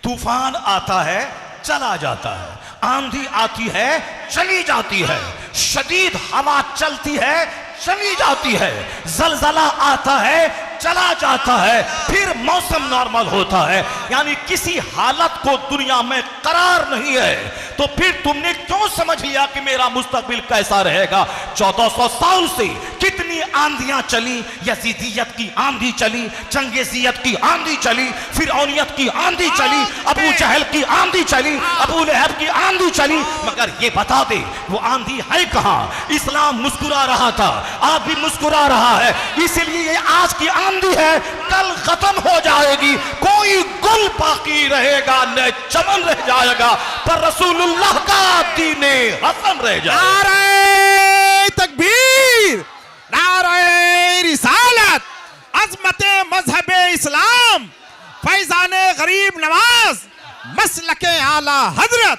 तूफान आता है चला जाता है, आंधी आती है चली जाती है, शदीद हवा चलती है चली जाती है, जलजला आता है चला जाता है, फिर मौसम नॉर्मल होता है। यानी किसी हालत को दुनिया में करार नहीं है। तो फिर तुमने क्यों समझ लिया कि मेरा मुस्तकबिल कैसा रहेगा? 1400 साल से कितनी आंधियां चली, यजीदियत की आंधी चली, चंगेजियत की आंधी चली, फिरौनियत की आंधी चली, अबू जहल की आंधी चली, अबू लहब की आंधी चली, मगर ये बता दे वो आंधी है कहां? इस्लाम मुस्कुरा रहा था, आज भी मुस्कुरा रहा है, इसलिए ये आज की आंधी है, कल खत्म हो जाएगी। कोई गुल बाकी रहेगा न चमन रह जाएगा, पर रसूलुल्लाह का दीने हसन रह जाएगा। नारे तकबीर, नारे रिसालत, अज़मते मज़हबे इस्लाम, फैज़ाने गरीब नवाज, मसलके आला हजरत,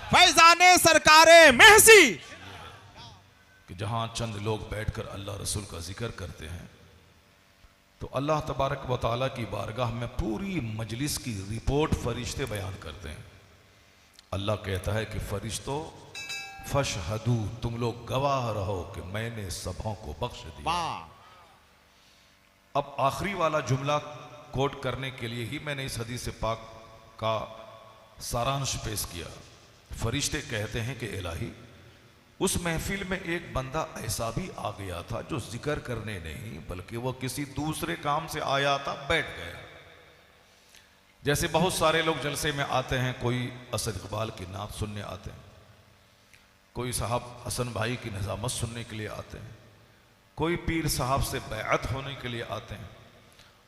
फैज़ाने सरकारे महसी। कि जहां चंद लोग बैठकर अल्लाह रसूल का जिक्र करते हैं तो अल्लाह तबारक व तआला की बारगाह में पूरी मजलिस की रिपोर्ट फरिश्ते बयान करते हैं। अल्लाह कहता है कि फरिश्तों फशहदू, तुम लोग गवाह रहो कि मैंने सबों को बख्श दिया। अब आखिरी वाला जुमला कोट करने के लिए ही मैंने इस हदीस पाक का सारांश पेश किया। फरिश्ते कहते हैं कि इलाही, उस महफिल में एक बंदा ऐसा भी आ गया था जो जिक्र करने नहीं बल्कि वो किसी दूसरे काम से आया था, बैठ गया। जैसे बहुत सारे लोग जलसे में आते हैं, कोई असद इकबाल की नात सुनने आते हैं, कोई साहब हसन भाई की निज़ामत सुनने के लिए आते हैं, कोई पीर साहब से बैअत होने के लिए आते हैं,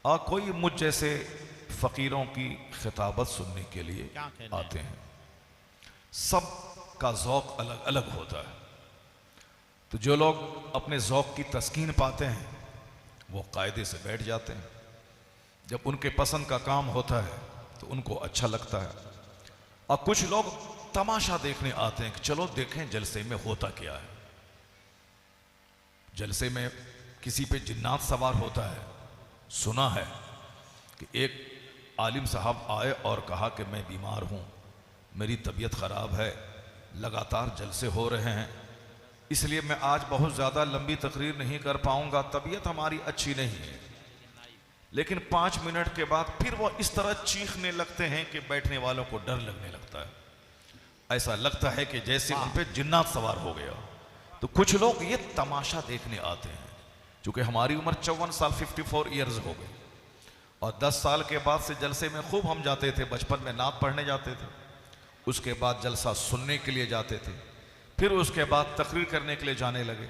और कोई मुझ जैसे फ़कीरों की खिताबत सुनने के लिए आते हैं। सब का ज़ौक़ अलग अलग होता है। तो जो लोग अपने ज़ौक़ की तस्कीन पाते हैं वो कायदे से बैठ जाते हैं। जब उनके पसंद का काम होता है तो उनको अच्छा लगता है। और कुछ लोग तमाशा देखने आते हैं कि चलो देखें जलसे में होता क्या है। जलसे में किसी पे जिन्नात सवार होता है। सुना है कि एक आलिम साहब आए और कहा कि मैं बीमार हूँ, मेरी तबीयत ख़राब है, लगातार जलसे हो रहे हैं, इसलिए मैं आज बहुत ज़्यादा लंबी तकरीर नहीं कर पाऊँगा, तबीयत हमारी अच्छी नहीं है। लेकिन 5 मिनट के बाद फिर वो इस तरह चीखने लगते हैं कि बैठने वालों को डर लगने लगता है। ऐसा लगता है कि जैसे उन पे जिन्नात सवार हो गया। तो कुछ लोग ये तमाशा देखने आते हैं। चूँकि हमारी उम्र 54 साल 54 ईयर्स हो गई और 10 साल के बाद से जलसे में खूब हम जाते थे। बचपन में नात पढ़ने जाते थे, उसके बाद जलसा सुनने के लिए जाते थे, फिर उसके बाद तकरीर करने के लिए जाने लगे।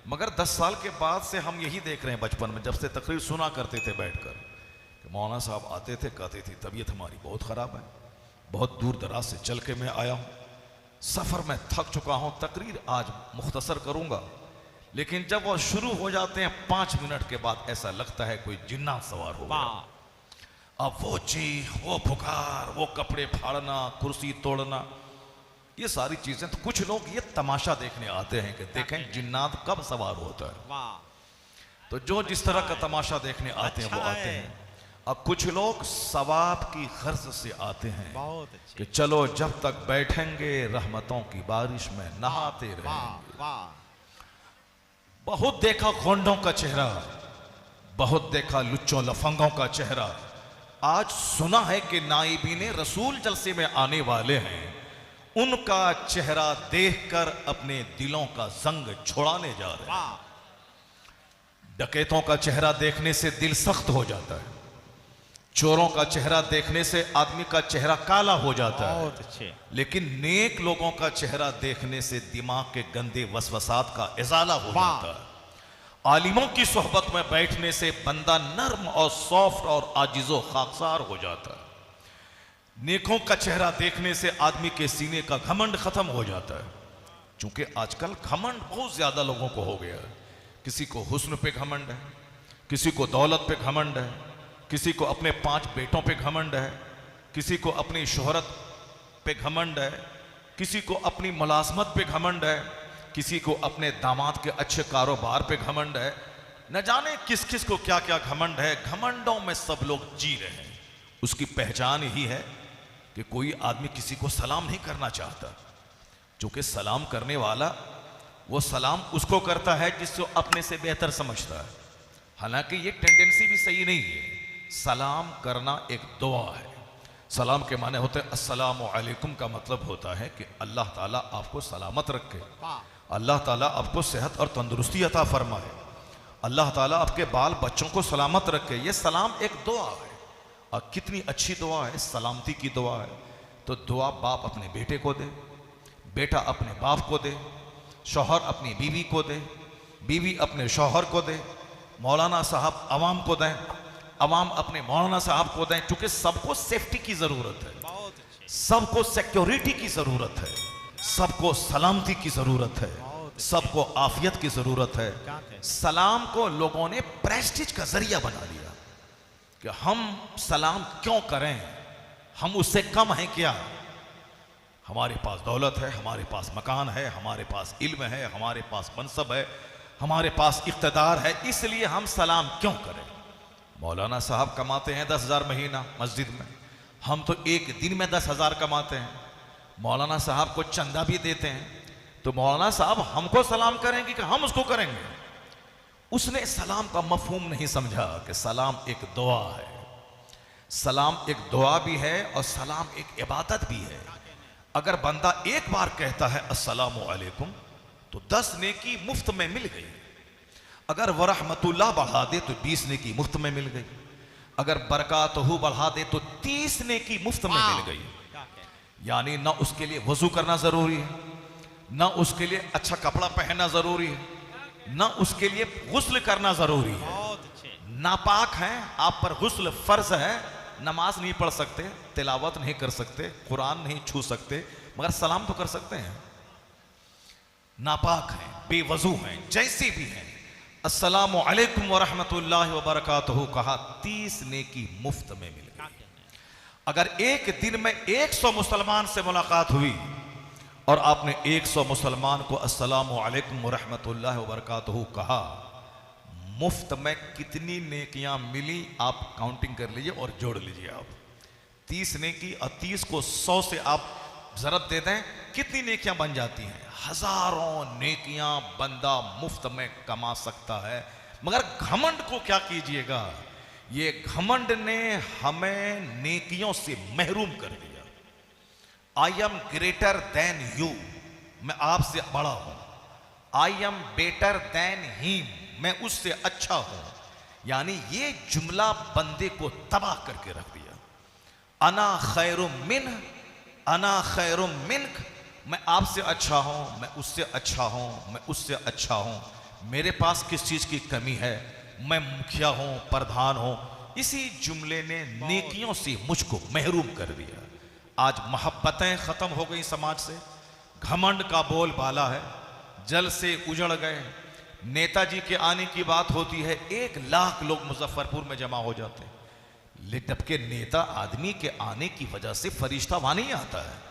मगर 10 साल के बाद से हम यही देख रहे हैं, बचपन में जब से तकरीर सुना करते थे बैठकर, कि मौलाना साहब आते थे, कहते थे तबीयत हमारी बहुत ख़राब है, बहुत दूर दराज से चल के मैं आया हूँ, सफ़र में थक चुका हूँ, तकरीर आज मुख्तसर करूँगा। लेकिन जब वो शुरू हो जाते हैं 5 मिनट के बाद ऐसा लगता है कोई जिन्नात सवार हो गया। अब वो चीख, वो पुकार, वो कपड़े फाड़ना, कुर्सी तोड़ना, ये सारी चीजें। तो कुछ लोग ये तमाशा देखने आते हैं कि देखें जिन्नात कब सवार होता है। तो जो जिस तरह का तमाशा देखने आते हैं वो आते हैं। अब कुछ लोग सवाब की गर्ज से आते हैं कि चलो जब तक बैठेंगे रहमतों की बारिश में नहाते रहेंगे। बहुत देखा गोंडों का चेहरा, बहुत देखा लुच्चों लफंगों का चेहरा। आज सुना है कि नाइबीने रसूल जलसे में आने वाले हैं, उनका चेहरा देखकर अपने दिलों का जंग छुड़ाने जा रहे हैं। डकैतों का चेहरा देखने से दिल सख्त हो जाता है, चोरों का चेहरा देखने से आदमी का चेहरा काला हो जाता है। बहुत अच्छे। लेकिन नेक लोगों का चेहरा देखने से दिमाग के गंदे वसवसात का इजाला हो जाता है। आलिमों की सोहबत में बैठने से बंदा नर्म और सॉफ्ट और आजिज़ो खाकसार हो जाता है। नेकों का चेहरा देखने से आदमी के सीने का घमंड खत्म हो जाता है। चूंकि आजकल घमंड बहुत ज्यादा लोगों को हो गया है। किसी को हुस्न पे घमंड है, किसी को दौलत पे घमंड है, किसी को अपने 5 बेटों पे घमंड है, किसी को अपनी शोहरत पे घमंड है, किसी को अपनी मुलाजमत पे घमंड है, किसी को अपने दामाद के अच्छे कारोबार पे घमंड है। न जाने किस किस को क्या क्या घमंड है। घमंडों में सब लोग जी रहे हैं। उसकी पहचान ही है कि कोई आदमी किसी को सलाम नहीं करना चाहता, क्योंकि सलाम करने वाला वो सलाम उसको करता है जिसको अपने से बेहतर समझता है। हालांकि ये टेंडेंसी भी सही नहीं है। सलाम करना एक दुआ है। सलाम के माने होते हैं अस्सलामु अलैकुम, का मतलब होता है कि अल्लाह ताला आपको सलामत रखे, अल्लाह ताला आपको सेहत और तंदुरुस्ती अता फरमाए, अल्लाह ताला आपके बाल बच्चों को सलामत रखे। ये सलाम एक दुआ है, और कितनी अच्छी दुआ है, सलामती की दुआ है। तो दुआ बाप अपने बेटे को दे, बेटा अपने बाप को दे, शौहर अपनी बीवी को दे, बीवी अपने शौहर को दे, मौलाना साहब अवाम को दें, अवाम अपने मौलाना साहब को दें, क्योंकि सबको सेफ्टी की जरूरत है, सबको सिक्योरिटी की जरूरत है, सबको सलामती की जरूरत है, सबको आफियत की जरूरत है। सलाम को लोगों ने प्रेस्टीज का जरिया बना दिया कि हम सलाम क्यों करें, हम उससे कम हैं क्या? हमारे पास दौलत है, हमारे पास मकान है, हमारे पास इल्म है, हमारे पास मनसब है, हमारे पास इख्तिदार है, इसलिए हम सलाम क्यों करें? मौलाना साहब कमाते हैं 10,000 महीना मस्जिद में, हम तो एक दिन में 10,000 कमाते हैं। मौलाना साहब को चंदा भी देते हैं, तो मौलाना साहब हमको सलाम करेंगे कि हम उसको करेंगे? उसने सलाम का मफहूम नहीं समझा कि सलाम एक दुआ है। सलाम एक दुआ भी है और सलाम एक इबादत भी है। अगर बंदा एक बार कहता है अस्सलामु अलैकुम तो 10 नेकी मुफ्त में मिल गई। अगर वरहमतुल्लाह बढ़ा दे तो 20 नेकी मुफ्त में मिल गई। अगर बरकातहू बढ़ा दे तो 30 नेकी मुफ्त में मिल गई। यानी ना उसके लिए वजू करना जरूरी है, ना उसके लिए अच्छा कपड़ा पहनना जरूरी है, ना उसके लिए गुस्ल करना जरूरी है। नापाक हैं, आप पर गुस्ल फर्ज है, नमाज नहीं पढ़ सकते, तिलावत नहीं कर सकते, कुरान नहीं छू सकते, मगर सलाम तो कर सकते हैं। नापाक हैं, बेवजू हैं, जैसे भी हैं, अस्सलामु अलैकुम व रहमतुल्लाहि व बरकातहू कहा, 30 नेकी मुफ्त में मिल गई। अगर एक दिन में 100 मुसलमान से मुलाकात हुई और आपने 100 मुसलमान को अस्सलामु अलैकुम व रहमतुल्लाहि व बरकातहू कहा, मुफ्त में कितनी नेकियां मिली आप काउंटिंग कर लीजिए और जोड़ लीजिए। आप 30 नेकी और 30 को 100 से आप ज़रब दे दें, कितनी नेकियां बन जाती हैं? हजारों नेकियां बंदा मुफ्त में कमा सकता है। मगर घमंड को क्या कीजिएगा, ये घमंड ने हमें नेकियों से महरूम कर दिया। I am greater than you, मैं आपसे बड़ा हूं। I am better than him, मैं उससे अच्छा हूं। यानी ये जुमला बंदे को तबाह करके रख दिया। अना खैरुम मिन, अना खैरुम मिनक, मैं आपसे अच्छा हूं, मैं उससे अच्छा हूं, मैं उससे अच्छा हूं, मेरे पास किस चीज की कमी है, मैं मुखिया हूं, प्रधान हूं। इसी जुमले ने नेकियों से मुझको महरूम कर दिया। आज मोहब्बतें खत्म हो गई समाज से, घमंड का बोल बाला है, जल से उजड़ गए। नेताजी के आने की बात होती है, 1 लाख लोग मुजफ्फरपुर में जमा हो जाते हैं, जबकि नेता आदमी के आने की वजह से फरिश्ता वहां नहीं आता है।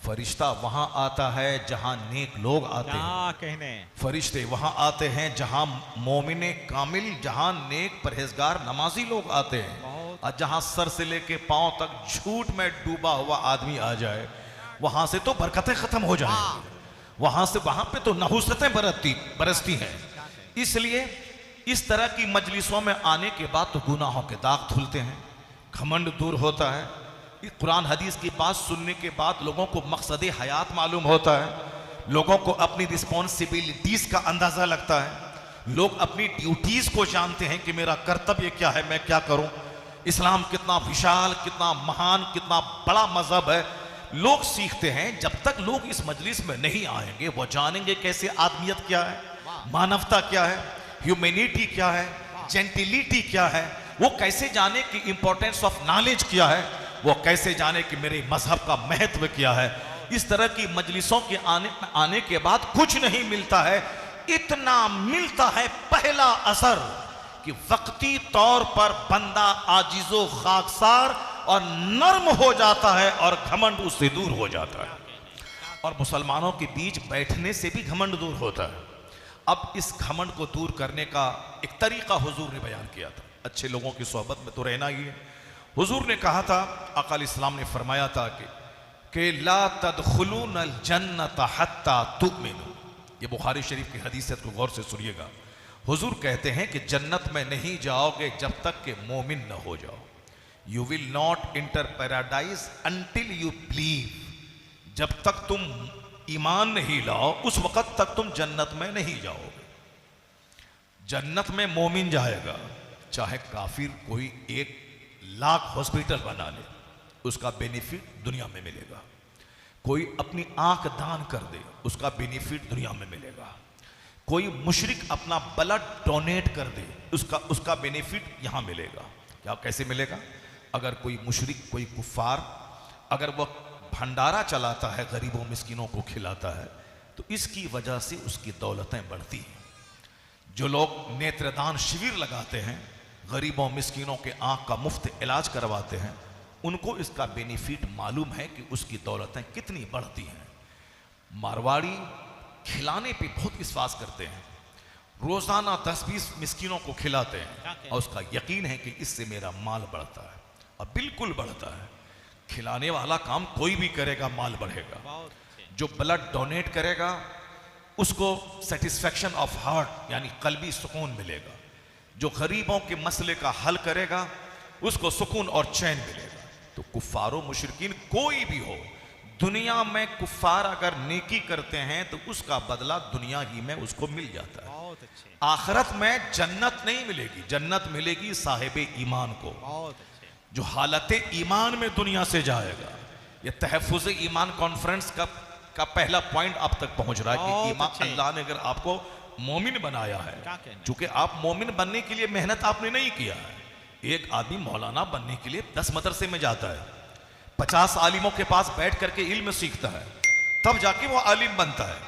फरिश्ता वहां आता है जहां नेक लोग आते हैं। फरिश्ते वहां आते हैं जहां मोमिने कामिल, जहां नेक परहेजगार नमाजी लोग आते हैं। और जहां सर से लेके पांव तक झूठ में डूबा हुआ आदमी आ जाए, वहां से तो बरकतें खत्म हो जाएंगी, वहां पे तो नहुसतें बरसती हैं। इसलिए इस तरह की मजलिसों में आने के बाद तो गुनाहों के दाग धुलते हैं, घमंड दूर होता है। कुरान हदीस की बात सुनने के बाद लोगों को मकसद हयात मालूम होता है, लोगों को अपनी रिस्पॉन्सिबिलिटीज का अंदाजा लगता है, लोग अपनी ड्यूटीज को जानते हैं कि मेरा कर्तव्य क्या है, मैं क्या करूं। इस्लाम कितना विशाल, कितना महान, कितना बड़ा मजहब है, लोग सीखते हैं। जब तक लोग इस मजलिस में नहीं आएंगे वो जानेंगे कैसे आदमियत क्या है, मानवता क्या है, ह्यूमैनिटी क्या है, जेंटिलिटी क्या है, वो कैसे जाने कि इंपॉर्टेंस ऑफ नॉलेज क्या है, वो कैसे जाने कि मेरे मजहब का महत्व क्या है। इस तरह की मजलिसों के आने के बाद कुछ नहीं मिलता है, इतना मिलता है पहला असर कि वक्ती तौर पर बंदा आजिजो खाकसार और नर्म हो जाता है और घमंड उससे दूर हो जाता है। और मुसलमानों के बीच बैठने से भी घमंड दूर होता है। अब इस घमंड को दूर करने का एक तरीका हुजूर ने बयान किया था। अच्छे लोगों की सोहबत में तो रहना ही है, हुजूर ने कहा था, आका इस्लाम ने फरमाया था कि ला तदखुलून अल जन्नत हत्ता तुमिनू। ये बुखारी शरीफ की हदीस है, इसको गौर से सुनिएगा। हुजूर कहते हैं कि जन्नत में नहीं जाओगे जब तक कि मोमिन न हो जाओ। You will not inter paradise until you believe. जब तक तुम ईमान नहीं लाओ उस वक्त तक तुम जन्नत में नहीं जाओगे। जन्नत में मोमिन जाएगा, चाहे काफिर कोई 1,00,000 हॉस्पिटल बना ले, उसका बेनिफिट दुनिया में मिलेगा। कोई अपनी आंख दान कर दे, उसका बेनिफिट दुनिया में मिलेगा। कोई मुशरिक अपना ब्लड डोनेट कर दे, उसका बेनिफिट यहां मिलेगा। क्या कैसे मिलेगा? अगर कोई मुशरिक, कोई कुफार, अगर वह भंडारा चलाता है, गरीबों मिस्किनों को खिलाता है, तो इसकी वजह से उसकी दौलतें बढ़ती हैं। जो लोग नेत्रदान शिविर लगाते हैं, गरीबों मिस्किनों के आंख का मुफ्त इलाज करवाते हैं, उनको इसका बेनिफिट मालूम है कि उसकी दौलतें कितनी बढ़ती हैं। मारवाड़ी खिलाने पे बहुत विश्वास करते हैं, रोजाना 10-20 मिस्किनों को खिलाते हैं और उसका यकीन है कि इससे मेरा माल बढ़ता है। और बिल्कुल बढ़ता है। खिलाने वाला काम कोई भी करेगा, माल बढ़ेगा। जो ब्लड डोनेट करेगा उसको सेटिस्फैक्शन ऑफ हार्ट यानी कल्बी सुकून मिलेगा। जो गरीबों के मसले का हल करेगा उसको सुकून और चैन मिलेगा। तो कुफ्फारो मुशरिकीन कोई भी हो, दुनिया में कुफ्फार अगर नेकी करते हैं तो उसका बदला दुनिया ही में उसको मिल जाता है। आखिरत में जन्नत नहीं मिलेगी, जन्नत मिलेगी साहिब ईमान को, जो हालत ईमान में दुनिया से जाएगा। ये तहफ़्फ़ुज़ ईमान कॉन्फ्रेंस का पहला पॉइंट आप तक पहुंच रहा है कि ईमान, अल्लाह ने अगर आपको मोमिन बनाया है, चूंकि आप मोमिन बनने के लिए मेहनत आपने नहीं किया है। एक आदमी मौलाना बनने के लिए 10 मदरसे में जाता है, 50 आलिमों के पास बैठ करके इल्म सीखता है, तब जाके वो आलिम बनता है।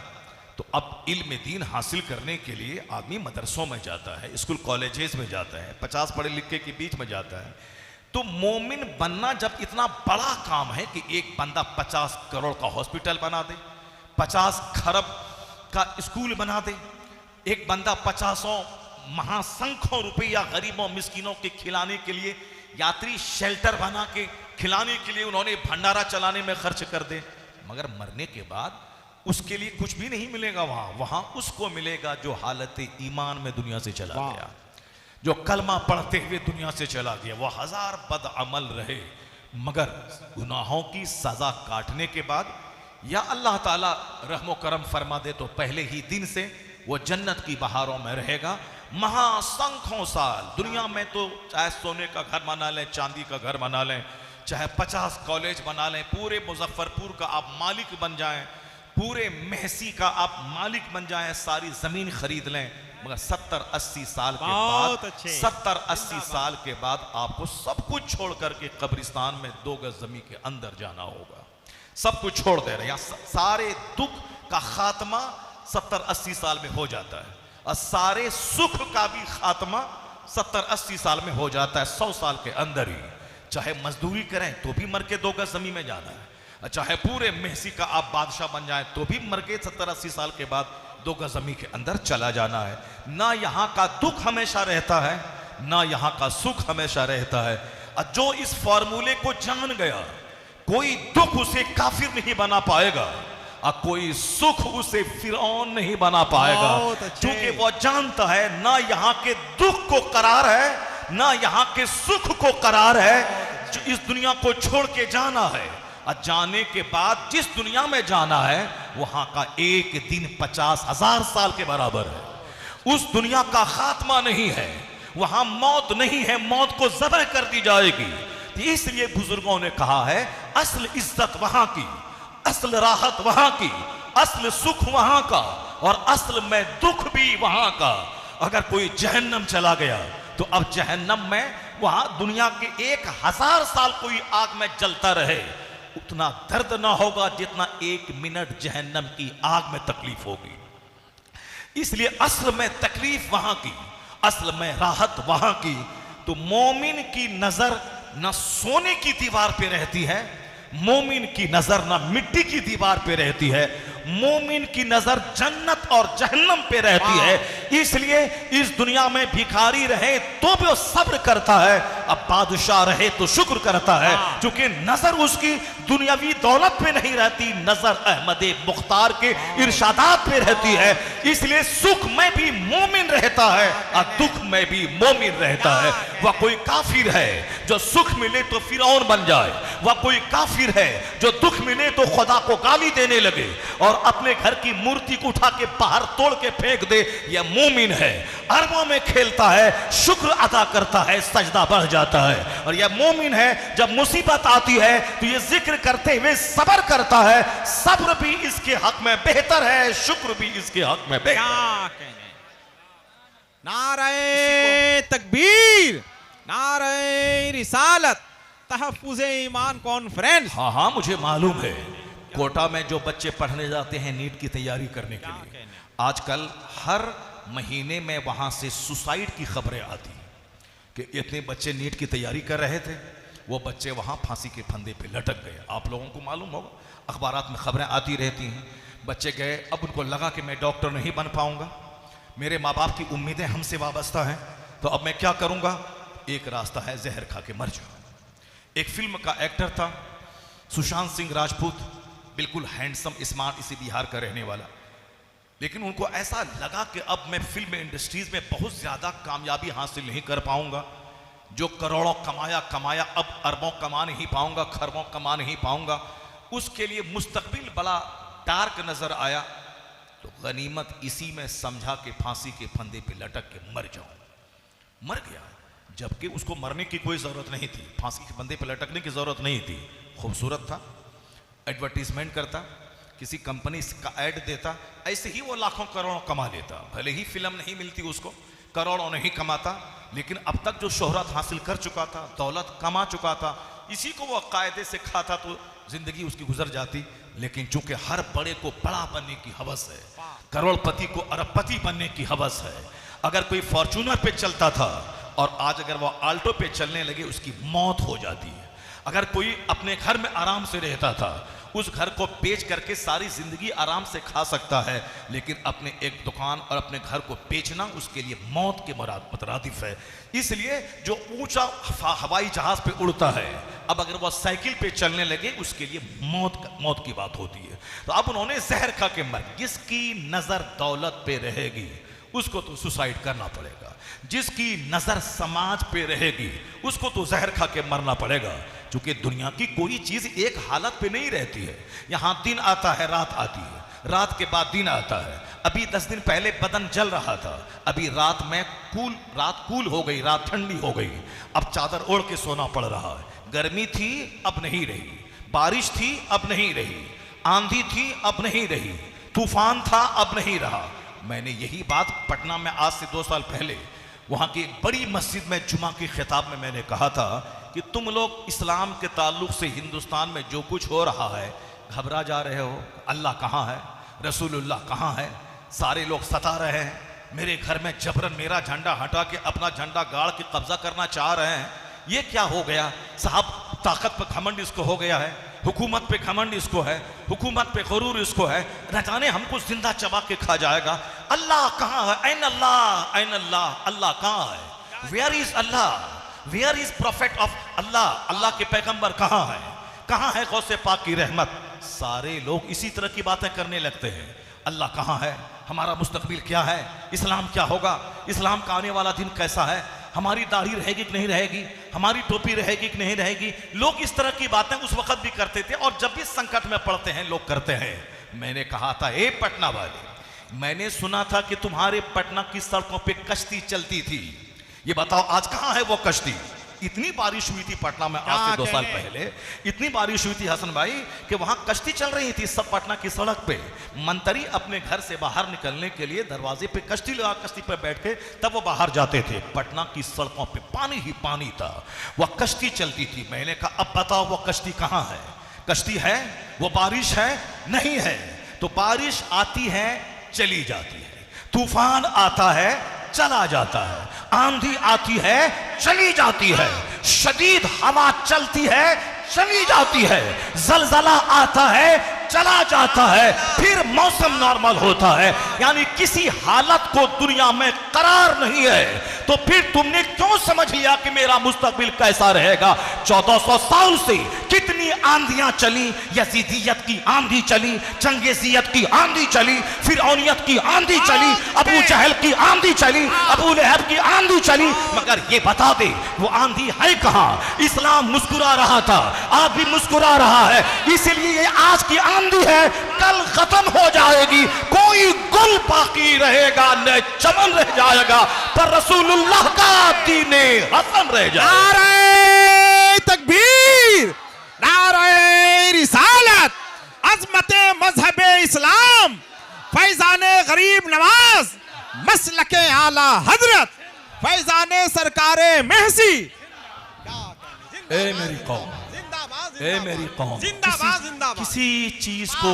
तो अब इल्म दीन हासिल करने के लिए आदमी मदरसों में जाता है, स्कूल कॉलेजेस में जाता है, 50 पढ़े लिखे के बीच में जाता है। तो मोमिन बनना जब इतना बड़ा काम है कि एक बंदा 50 करोड़ का हॉस्पिटल बना दे, 50 खरब का स्कूल बना दे, एक बंदा 50 महासंख्यों रुपया गरीबों मिस्किनों के खिलाने के लिए, यात्री शेल्टर बना के खिलाने के लिए उन्होंने भंडारा चलाने में खर्च कर दे, मगर मरने के बाद उसके लिए कुछ भी नहीं मिलेगा। वहां उसको मिलेगा जो हालत ईमान में दुनिया से चला गया, जो कलमा पढ़ते हुए दुनिया से चला गया। वह 1000 बदअमल रहे, मगर गुनाहों की सजा काटने के बाद या अल्लाह ताला रहमो करम फरमा दे तो पहले ही दिन से वो जन्नत की बहारों में रहेगा। महासंख्यों साल दुनिया में तो चाहे सोने का घर बना लें, चांदी का घर बना लें, चाहे 50 कॉलेज बना लें, पूरे मुजफ्फरपुर का आप मालिक बन जाएं, पूरे महसी का आप मालिक बन जाएं, सारी जमीन खरीद लें, मगर 70-80 साल के बाद 70-80 साल के बाद आपको सब कुछ छोड़ करके कब्रिस्तान में 2 गज जमीन के अंदर जाना होगा। सब कुछ छोड़ दे रहे हैं। सारे दुख का खात्मा 70-80 साल में हो जाता है और सारे सुख का भी खात्मा 70-80 साल में हो जाता है, 100 साल के अंदर ही। चाहे मजदूरी करें तो भी मर के 2 गज जमीन में जाना है, चाहे पूरे महसी का आप बादशाह बन जाए तो भी मर के 70-80 साल के बाद 2 गज जमीन के अंदर चला जाना है। ना यहाँ का दुख हमेशा रहता है, ना यहाँ का सुख हमेशा रहता है। और जो इस फॉर्मूले को जान गया, कोई दुख उसे काफिर नहीं बना पाएगा और कोई सुख उसे फिरौन नहीं बना पाएगा, क्योंकि वो जानता है ना यहाँ के दुख को करार है, ना यहाँ के सुख को करार है। जो इस दुनिया को छोड़ के जाना है और जाने के बाद जिस दुनिया में जाना है वहां का एक दिन 50,000 साल के बराबर है। उस दुनिया का खात्मा नहीं है, वहां मौत नहीं है, मौत को ज़ब्ह कर दी जाएगी। इसलिए बुजुर्गों ने कहा है असल इज्जत वहां की, असल राहत वहां की, असल सुख वहां का और असल में दुख भी वहां का। अगर कोई जहन्नम चला गया तो अब जहन्नम में वहां दुनिया के 1000 साल कोई आग में जलता रहे, उतना दर्द ना होगा जितना 1 मिनट जहन्नम की आग में तकलीफ होगी। इसलिए असल में तकलीफ वहां की, असल में राहत वहां की। तो मोमिन की नजर ना सोने की दीवार पे रहती है, मोमिन की नजर ना मिट्टी की दीवार पे रहती है, मोमिन की नजर जन्नत और जहन्नम पे रहती है। इसलिए इस दुनिया में भिखारी रहे तो भी वो सब्र करता है, अब बादशाह रहे तो शुक्र करता है, क्योंकि नजर उसकी दुनियावी दौलत पे नहीं रहती, नजर अहमद मुख्तार के इरशादात पे रहती है। इसलिए सुख में भी मोमिन रहता है और दुख में भी मोमिन रहता है। वह कोई काफिर है जो सुख मिले तो फिरौन बन जाए, वह कोई काफिर है जो दुख मिले तो खुदा को गाली देने लगे और अपने घर की मूर्ति को उठा के बाहर तोड़ के फेंक दे। यह मोमिन है, अरबों में खेलता है, शुक्र अदा करता है, सजदा बढ़ जाता है। और यह मोमिन है जब मुसीबत आती है तो यह जिक्र करते हुए सब्र करता है, सब्र भी इसके हक में बेहतर है, शुक्र भी इसके हक में बेहतर। नारे तकबीर, नारे रिसालत, तहफ्फुज़े ईमान कॉन्फ्रेंस। हाँ हाँ, मुझे मालूम है कोटा में जो बच्चे पढ़ने जाते हैं नीट की तैयारी करने के लिए, आजकल हर महीने में वहां से सुसाइड की खबरें आती कि इतने बच्चे नीट की तैयारी कर रहे थे, वो बच्चे वहां फांसी के फंदे पे लटक गए। आप लोगों को मालूम होगा, अखबारात में खबरें आती रहती हैं। बच्चे गए, अब उनको लगा कि मैं डॉक्टर नहीं बन पाऊंगा, मेरे माँ बाप की उम्मीदें हमसे वाबस्ता हैं, तो अब मैं क्या करूंगा? एक रास्ता है, जहर खा के मर जाओ। एक फिल्म का एक्टर था सुशांत सिंह राजपूत, बिल्कुल हैंडसम, स्मार्ट, इसी बिहार का रहने वाला, लेकिन उनको ऐसा लगा कि अब मैं फिल्म इंडस्ट्रीज में बहुत ज्यादा कामयाबी हासिल नहीं कर पाऊंगा, जो करोड़ों कमाया अब अरबों कमा नहीं पाऊंगा, खरबों कमा नहीं पाऊंगा। उसके लिए मुस्तकबिल बड़ा डार्क नजर आया, तो गनीमत इसी में समझा कि फांसी के फंदे पे लटक के मर जाऊं। मर गया, जबकि उसको मरने की कोई जरूरत नहीं थी, फांसी के फंदे पे लटकने की जरूरत नहीं थी। खूबसूरत था, एडवर्टीजमेंट करता, किसी कंपनी का ऐड देता, ऐसे ही वो लाखों करोड़ों कमा लेता। भले ही फिल्म नहीं मिलती उसको, करोड़ों नहीं कमाता, लेकिन अब तक जो शोहरत हासिल कर चुका था, दौलत कमा चुका था, इसी को वो कायदे से खाता तो जिंदगी उसकी गुजर जाती। लेकिन चूंकि हर बड़े को बड़ा बनने की हवस है, करोड़पति को अरबपति बनने की हवस है। अगर कोई फॉर्चूनर पे चलता था और आज अगर वो आल्टो पे चलने लगे, उसकी मौत हो जाती है। अगर कोई अपने घर में आराम से रहता था, उस घर को बेच करके सारी जिंदगी आराम से खा सकता है, लेकिन अपने एक दुकान और अपने घर को बेचना उसके लिए मौत के मुतरादिफ है। इसलिए जो ऊंचा हवाई जहाज पे उड़ता है, अब अगर वह साइकिल पे चलने लगे, उसके लिए मौत की बात होती है। तो अब उन्होंने जहर खा के मर, जिसकी नजर दौलत पे रहेगी उसको तो सुसाइड करना पड़ेगा, जिसकी नजर समाज पे रहेगी उसको तो जहर खा के मरना पड़ेगा। क्योंकि दुनिया की कोई चीज एक हालत पे नहीं रहती है, यहां दिन आता है, रात आती है, रात के बाद दिन आता है। अभी 10 दिन पहले बदन जल रहा था, अभी रात कूल हो गई, रात ठंडी हो गई, अब चादर ओढ़ के सोना पड़ रहा है। गर्मी थी, अब नहीं रही, बारिश थी, अब नहीं रही, आंधी थी, अब नहीं रही, तूफान था, अब नहीं रहा। मैंने यही बात पटना में आज से 2 साल पहले वहाँ की एक बड़ी मस्जिद में जुमा की खिताब में मैंने कहा था कि तुम लोग इस्लाम के ताल्लुक से हिंदुस्तान में जो कुछ हो रहा है घबरा जा रहे हो। अल्लाह कहाँ है, रसूलुल्लाह कहाँ है, सारे लोग सता रहे हैं, मेरे घर में जबरन मेरा झंडा हटा के अपना झंडा गाड़ के कब्जा करना चाह रहे हैं। ये क्या हो गया साहब? ताकत पे घमंड इसको हो गया है, हुकूमत पे घमंड इसको है, हुकूमत पे गुरूर इसको है, न जाने हमको जिंदा चबा के खा जाएगा। अल्लाह कहाँ है? ऐन अल्लाह, ऐन अल्लाह, अल्लाह कहाँ है? Where is Allah? Where is prophet of Allah? Allah के पैगंबर कहाँ है? कहाँ है गौसे पाक की रहमत? सारे लोग इसी तरह की बातें करने लगते हैं। अल्लाह कहाँ है? हमारा मुस्तकबिल क्या है? इस्लाम क्या होगा? इस्लाम का आने वाला दिन कैसा है? हमारी दाढ़ी रहेगी कि नहीं रहेगी? हमारी टोपी रहेगी कि नहीं रहेगी? लोग इस तरह की बातें उस वक्त भी करते थे और जब भी संकट में पड़ते हैं लोग करते हैं। मैंने कहा था, ए पटना वाले, मैंने सुना था कि तुम्हारे पटना की सड़कों पे कश्ती चलती थी, ये बताओ आज कहाँ है वो कश्ती? इतनी बारिश हुई थी पटना में आज से 2 साल पहले, इतनी बारिश हुई थी हसन भाई कि वहां कश्ती चल रही थी सब पटना की सड़क पे। मंत्री अपने घर से बाहर निकलने के लिए दरवाजे पे कश्ती लगा, कश्ती पे बैठ के तब वो बाहर जाते थे। पटना की सड़कों पे पानी ही पानी था, वह कश्ती चलती थी। मैंने कहा अब बताओ वो कश्ती कहाँ है? कश्ती है? वो बारिश है? नहीं है। तो बारिश आती है, चली जाती है, तूफान आता है, चला जाता है, आंधी आती है, चली जाती है, शदीद हवा चलती है, चली जाती है, जलजला आता है, चला जाता है, फिर मौसम नॉर्मल होता है। यानी किसी हालत को दुनिया में करार नहीं है, तो फिर तुमने क्यों समझ लिया कि मेरा मुस्तकबिल कैसा रहेगा? 1400 साल से कितनी आंधियां चली, यजीदियत की आंधी चली, चंगेजियत की आंधी चली, फिरौनियत की आंधी चली, अबू जहल की आंधी चली, अबू लहब की आंधी चली, मगर ये बता दे वो आंधी है कहां? इस्लाम मुस्कुरा रहा था, आज भी मुस्कुरा रहा है, इसलिए ये आज की आंधी है, कल खत्म हो जाएगी, कोई गुल बाकी रहेगा न चमन रह जाएगा, पर रसूलुल्लाह का दीने हसन रह जाएगा। नारे तकबीर, नारे रिसालत, अज़मते मज़हबे इस्लाम, फैज़ाने गरीब नवाज, मसलके आला हजरत, फैज़ाने सरकारे महसी। ए मेरी कौम, ए मेरी कौम, जिंदाबाद जिंदाबाद। किसी चीज को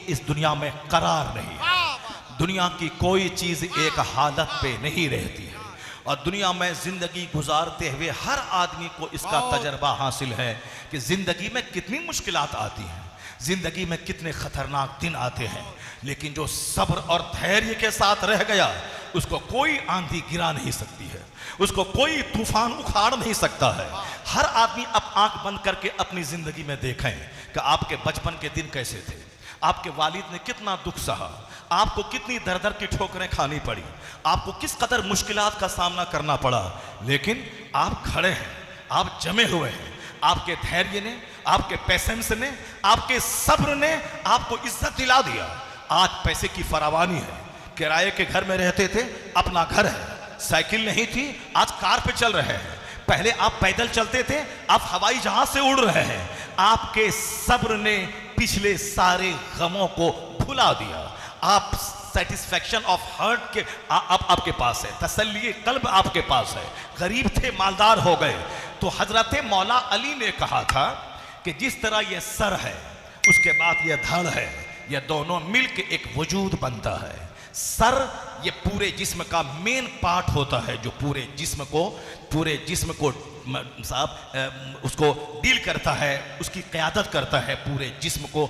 इस दुनिया में करार नहीं है। दुनिया की कोई चीज एक हालत पे नहीं रहती है, और दुनिया में जिंदगी गुजारते हुए हर आदमी को इसका तजर्बा हासिल है कि जिंदगी में कितनी मुश्किलात आती हैं, जिंदगी में कितने खतरनाक दिन आते हैं, लेकिन जो सब्र और धैर्य के साथ रह गया उसको कोई आंधी गिरा नहीं सकती है, उसको कोई तूफान उखाड़ नहीं सकता है। हर आदमी अब आंख बंद करके अपनी जिंदगी में देखें कि आपके बचपन के दिन कैसे थे, आपके वालिद ने कितना दुख सहा, आपको कितनी दर दर की ठोकरें खानी पड़ी, आपको किस कदर मुश्किलात का सामना करना पड़ा, लेकिन आप खड़े हैं, आप जमे हुए हैं। आपके धैर्य ने, आपके पेशेंस ने, आपके सब्र ने आपको इज्जत दिला दिया। आज पैसे की फरावानी है, किराए के घर में रहते थे, अपना घर है, साइकिल नहीं थी, आज कार पे चल रहे हैं। पहले आप पैदल चलते थे, आप हवाई जहाज से उड़ रहे हैं। आपके सब्र ने पिछले सारे गमों को भुला दिया। आप सेटिस्फैक्शन ऑफ हार्ट के आप आपके पास है, तसल्ली कल्ब आपके पास है। गरीब थे, मालदार हो गए। तो हजरत मौला अली ने कहा था कि जिस तरह ये सर है, उसके बाद ये धड़ है, ये दोनों मिलके एक वजूद बनता है। सर ये पूरे जिस्म का मेन पार्ट होता है, जो पूरे जिस्म को साहब उसको डील करता है, उसकी क़यादत करता है, पूरे जिस्म को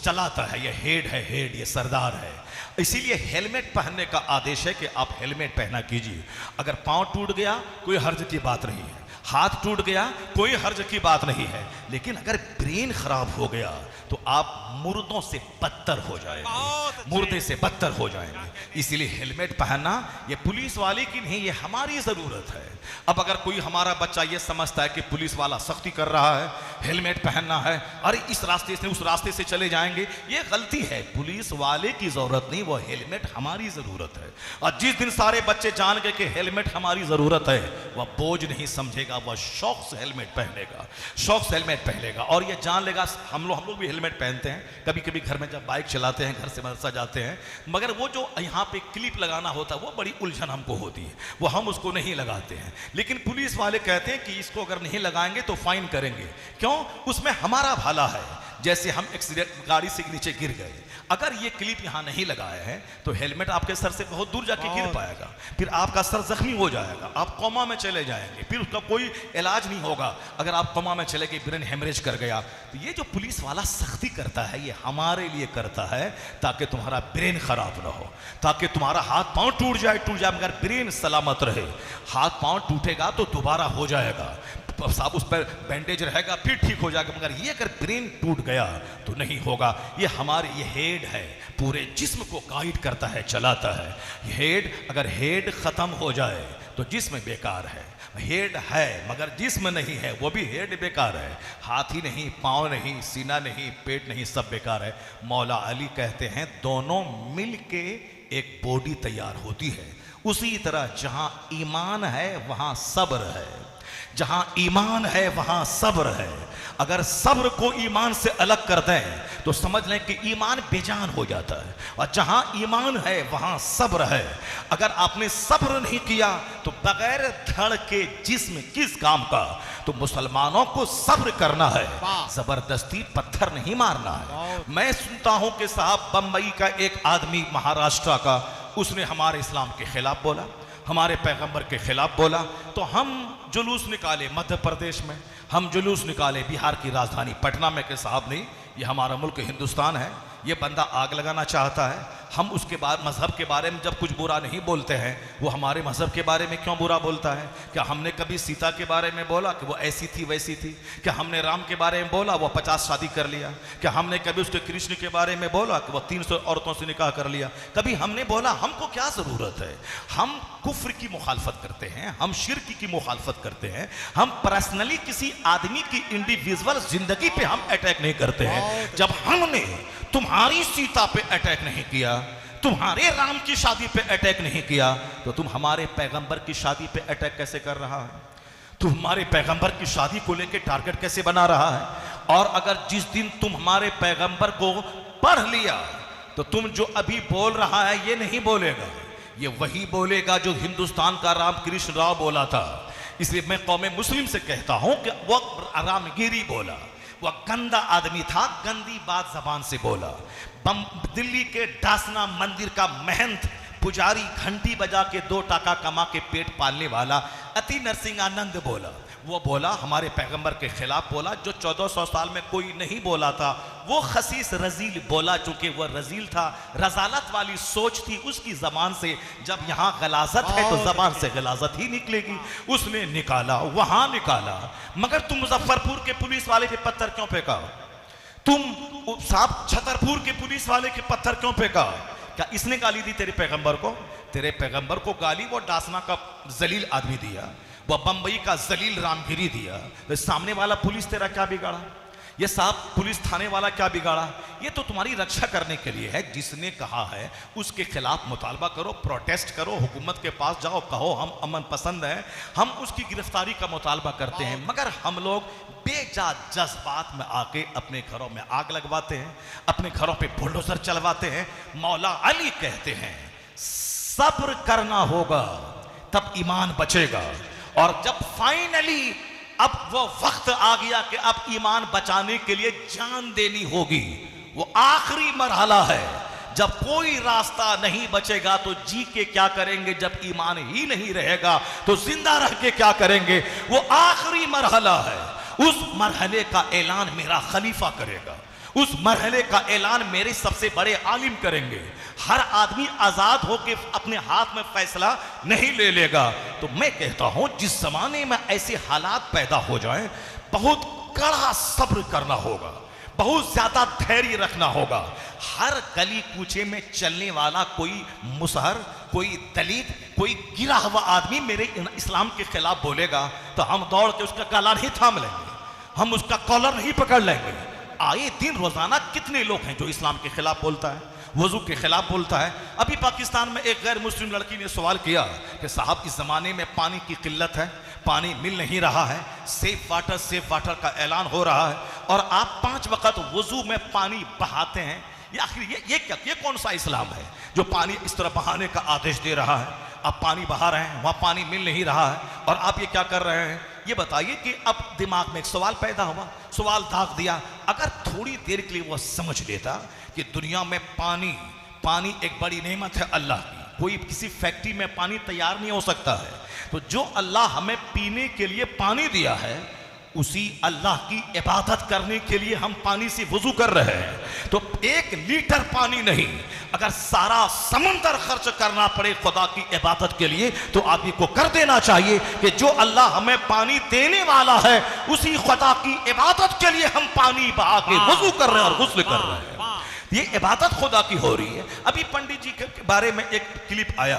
चलाता है। ये हेड है, हेड ये सरदार है। इसीलिए हेलमेट पहनने का आदेश है कि आप हेलमेट पहना कीजिए। अगर पाँव टूट गया कोई हर्ज की बात नहीं है, हाथ टूट गया कोई हर्ज की बात नहीं है, लेकिन अगर ब्रेन खराब हो गया तो आप मुर्दों से बदतर हो जाएंगे, मुर्दे से बदतर हो जाएंगे। इसलिए हेलमेट पहनना ये पुलिस वाले की नहीं, ये हमारी ज़रूरत है। अब अगर कोई हमारा बच्चा ये समझता है कि पुलिस वाला सख्ती कर रहा है, हेलमेट पहनना है, अरे इस रास्ते से उस रास्ते से चले जाएंगे, ये गलती है। पुलिस वाले की ज़रूरत नहीं, वो हेलमेट हमारी ज़रूरत है। और जिस दिन सारे बच्चे जान गए कि हेलमेट हमारी ज़रूरत है, वह बोझ नहीं समझेगा, वह शौक से हेलमेट पहनेगा, शौक से हेलमेट पहनेगा। और ये जान लेगा, हम लोग भी हेलमेट पहनते हैं कभी कभी घर में, जब बाइक चलाते हैं, घर से मदरसा जाते हैं, मगर वो जो यहाँ पे क्लिप लगाना होता है वो बड़ी उलझन हमको होती है, वो हम उसको नहीं लगाते हैं। लेकिन पुलिस वाले कहते हैं कि इसको अगर नहीं लगाएंगे तो फाइन करेंगे। क्यों? उसमें हमारा भला है। जैसे हम एक्सीडेंट, गाड़ी से नीचे गिर गए, अगर ये क्लिप यहाँ नहीं लगाया है तो हेलमेट आपके सर से बहुत दूर जाके गिर पाएगा, फिर आपका सर जख्मी हो जाएगा, आप कोमा में चले जाएंगे, फिर उसका कोई इलाज नहीं होगा। अगर आप कोमा में चले गए, ब्रेन हेमरेज कर गया, तो ये जो पुलिस वाला सख्ती करता है ये हमारे लिए करता है ताकि तुम्हारा ब्रेन खराब ना हो, ताकि तुम्हारा हाथ पांव टूट जाए मगर ब्रेन सलामत रहे। हाथ पांव टूटेगा तो दोबारा हो जाएगा, साहब उस पर बैंडेज रहेगा, फिर ठीक हो जाएगा, मगर ये अगर ब्रेन टूट गया तो नहीं होगा। ये हमारे ये हेड है, पूरे जिस्म को गाइड करता है, चलाता है। हेड, अगर हेड खत्म हो जाए तो जिस्म बेकार है। हेड है मगर जिस्म नहीं है, वो भी हेड बेकार है। हाथ ही नहीं, पाँव नहीं, सीना नहीं, पेट नहीं, सब बेकार है। मौला अली कहते हैं दोनों मिल के एक बॉडी तैयार होती है। उसी तरह जहाँ ईमान है वहाँ सब्र है, जहां ईमान है वहां सब्र है। अगर सब्र को ईमान से अलग कर दें तो समझ लें कि ईमान बेजान हो जाता है, और जहां ईमान है वहां सब्र है। अगर आपने सब्र नहीं किया तो बगैर धड़ के जिस्म किस काम का। तो मुसलमानों को सब्र करना है, जबरदस्ती पत्थर नहीं मारना है। मैं सुनता हूं कि साहब बंबई का एक आदमी, महाराष्ट्र का, उसने हमारे इस्लाम के खिलाफ बोला, हमारे पैगंबर के खिलाफ बोला, तो हम जुलूस निकाले मध्य प्रदेश में, हम जुलूस निकाले बिहार की राजधानी पटना में कि साहब नहीं, ये हमारा मुल्क हिंदुस्तान है, ये बंदा आग लगाना चाहता है। हम उसके बाद मज़हब के बारे में जब कुछ बुरा नहीं बोलते हैं, वो हमारे मज़हब के बारे में क्यों बुरा बोलता है? क्या हमने कभी सीता के बारे में बोला कि वो ऐसी थी वैसी थी? क्या हमने राम के बारे में बोला वो 50 शादी कर लिया? क्या हमने कभी उसके कृष्ण के बारे में बोला कि वो 300 औरतों से निकाह कर लिया? कभी हमने बोला? हमको क्या ज़रूरत है? हम कुफ्र की मुखालफत करते हैं, हम शिर्क की मुखालफत करते हैं, हम पर्सनली किसी आदमी की इंडिविजुअल जिंदगी पे हम अटैक नहीं करते हैं। जब हमने तुम्हारी सीता पे अटैक नहीं किया, तुम्हारे राम की शादी पे अटैक नहीं किया, तो तुम हमारे पैगंबर की शादी पे अटैक कैसे कर रहा है? तुम हमारे पैगंबर की शादी को लेकर टारगेट कैसे बना रहा है? और अगर जिस दिन तुम हमारे पैगंबर को पढ़ लिया तो तुम जो अभी बोल रहा है ये नहीं बोलेगा, ये वही बोलेगा जो हिंदुस्तान का रामकृष्ण राव बोला था। इसलिए मैं कौमे मुस्लिम से कहता हूं कि वह रामगिरी बोला, वह गंदा आदमी था, गंदी बात जबान से बोला। दिल्ली के डासना मंदिर का महंत पुजारी घंटी बजा के 2 टाका कमा के पेट पालने वाला अति नरसिंहानंद बोला, वो बोला हमारे पैगंबर के खिलाफ बोला जो 1400 साल में कोई नहीं बोला था। वो खसीस रजील बोला, चूंकि वह रजील था, रजालत वाली सोच थी उसकी जबान से। जब यहाँ गलाजत है तो जबान से गलाजत ही निकलेगी। उसने निकाला, वहां निकाला। मगर तुम मुजफ्फरपुर के पुलिस वाले के पत्थर क्यों फेंका? तुम साहब छतरपुर के पुलिस वाले के पत्थर क्यों फेंका? क्या इसने गाली दी तेरे पैगंबर को? तेरे पैगंबर को गाली वो डासना का जलील आदमी दिया, वह बंबई का जलील रामगिरी दिया। तो सामने वाला पुलिस तेरा क्या बिगाड़ा? ये साहब पुलिस थाने वाला क्या बिगाड़ा? ये तो तुम्हारी रक्षा करने के लिए है। जिसने कहा है उसके खिलाफ मुतालबा करो, प्रोटेस्ट करो, हुकूमत के पास जाओ, कहो हम अमन पसंद हैं, हम उसकी गिरफ्तारी का मुतालबा करते हैं। मगर हम लोग बेजा जज्बात में आके अपने घरों में आग लगवाते हैं, अपने घरों पे बुलडोजर चलवाते हैं। मौला अली कहते हैं सब्र करना होगा तब ईमान बचेगा। और जब फाइनली अब वो वक्त आ गया कि अब ईमान बचाने के लिए जान देनी होगी, वो आखिरी मरहला है। जब कोई रास्ता नहीं बचेगा तो जी के क्या करेंगे? जब ईमान ही नहीं रहेगा तो जिंदा रह के क्या करेंगे? वो आखिरी मरहला है। उस मरहले का ऐलान मेरा खलीफा करेगा, उस मरहले का ऐलान मेरे सबसे बड़े आलिम करेंगे। हर आदमी आजाद होकर अपने हाथ में फैसला नहीं ले लेगा। तो मैं कहता हूं जिस जमाने में ऐसे हालात पैदा हो जाएं, बहुत कड़ा सब्र करना होगा, बहुत ज्यादा धैर्य रखना होगा। हर गली कूचे में चलने वाला कोई मुसहर, कोई दलित, कोई गिरा हुआ आदमी मेरे इस्लाम के खिलाफ बोलेगा तो हम दौड़ के उसका गला नहीं थाम लेंगे, हम उसका कॉलर नहीं पकड़ लेंगे। आए दिन रोजाना कितने लोग हैं जो इस्लाम के खिलाफ बोलता है, वजू के खिलाफ बोलता है। अभी पाकिस्तान में एक गैर मुस्लिम लड़की ने सवाल किया कि साहब इस जमाने में पानी की किल्लत है, पानी मिल नहीं रहा है, सेफ वाटर का ऐलान हो रहा है और आप 5 वक्त वजू में पानी बहाते हैं। ये आखिर ये कौन सा इस्लाम है जो पानी इस तरह बहाने का आदेश दे रहा है? आप पानी बहा रहे हैं, वहां पानी मिल नहीं रहा है और आप ये क्या कर रहे हैं? ये बताइए कि अब दिमाग में एक सवाल पैदा हुआ, सवाल दाग दिया। अगर थोड़ी देर के लिए वो समझ लेता कि दुनिया में पानी एक बड़ी नेमत है अल्लाह की, कोई किसी फैक्ट्री में पानी तैयार नहीं हो सकता है, तो जो अल्लाह हमें पीने के लिए पानी दिया है उसी अल्लाह की इबादत करने के लिए हम पानी से वुजू कर रहे हैं। तो 1 लीटर पानी नहीं, अगर सारा समंदर खर्च करना पड़े खुदा की इबादत के लिए तो आदमी को कर देना चाहिए कि जो अल्लाह हमें पानी देने वाला है उसी खुदा की इबादत के लिए हम पानी बहा के वुजू कर रहे हैं और गुस्ल कर रहे हैं। ये इबादत खुदा की हो रही है। अभी पंडित जी के बारे में एक क्लिप आया,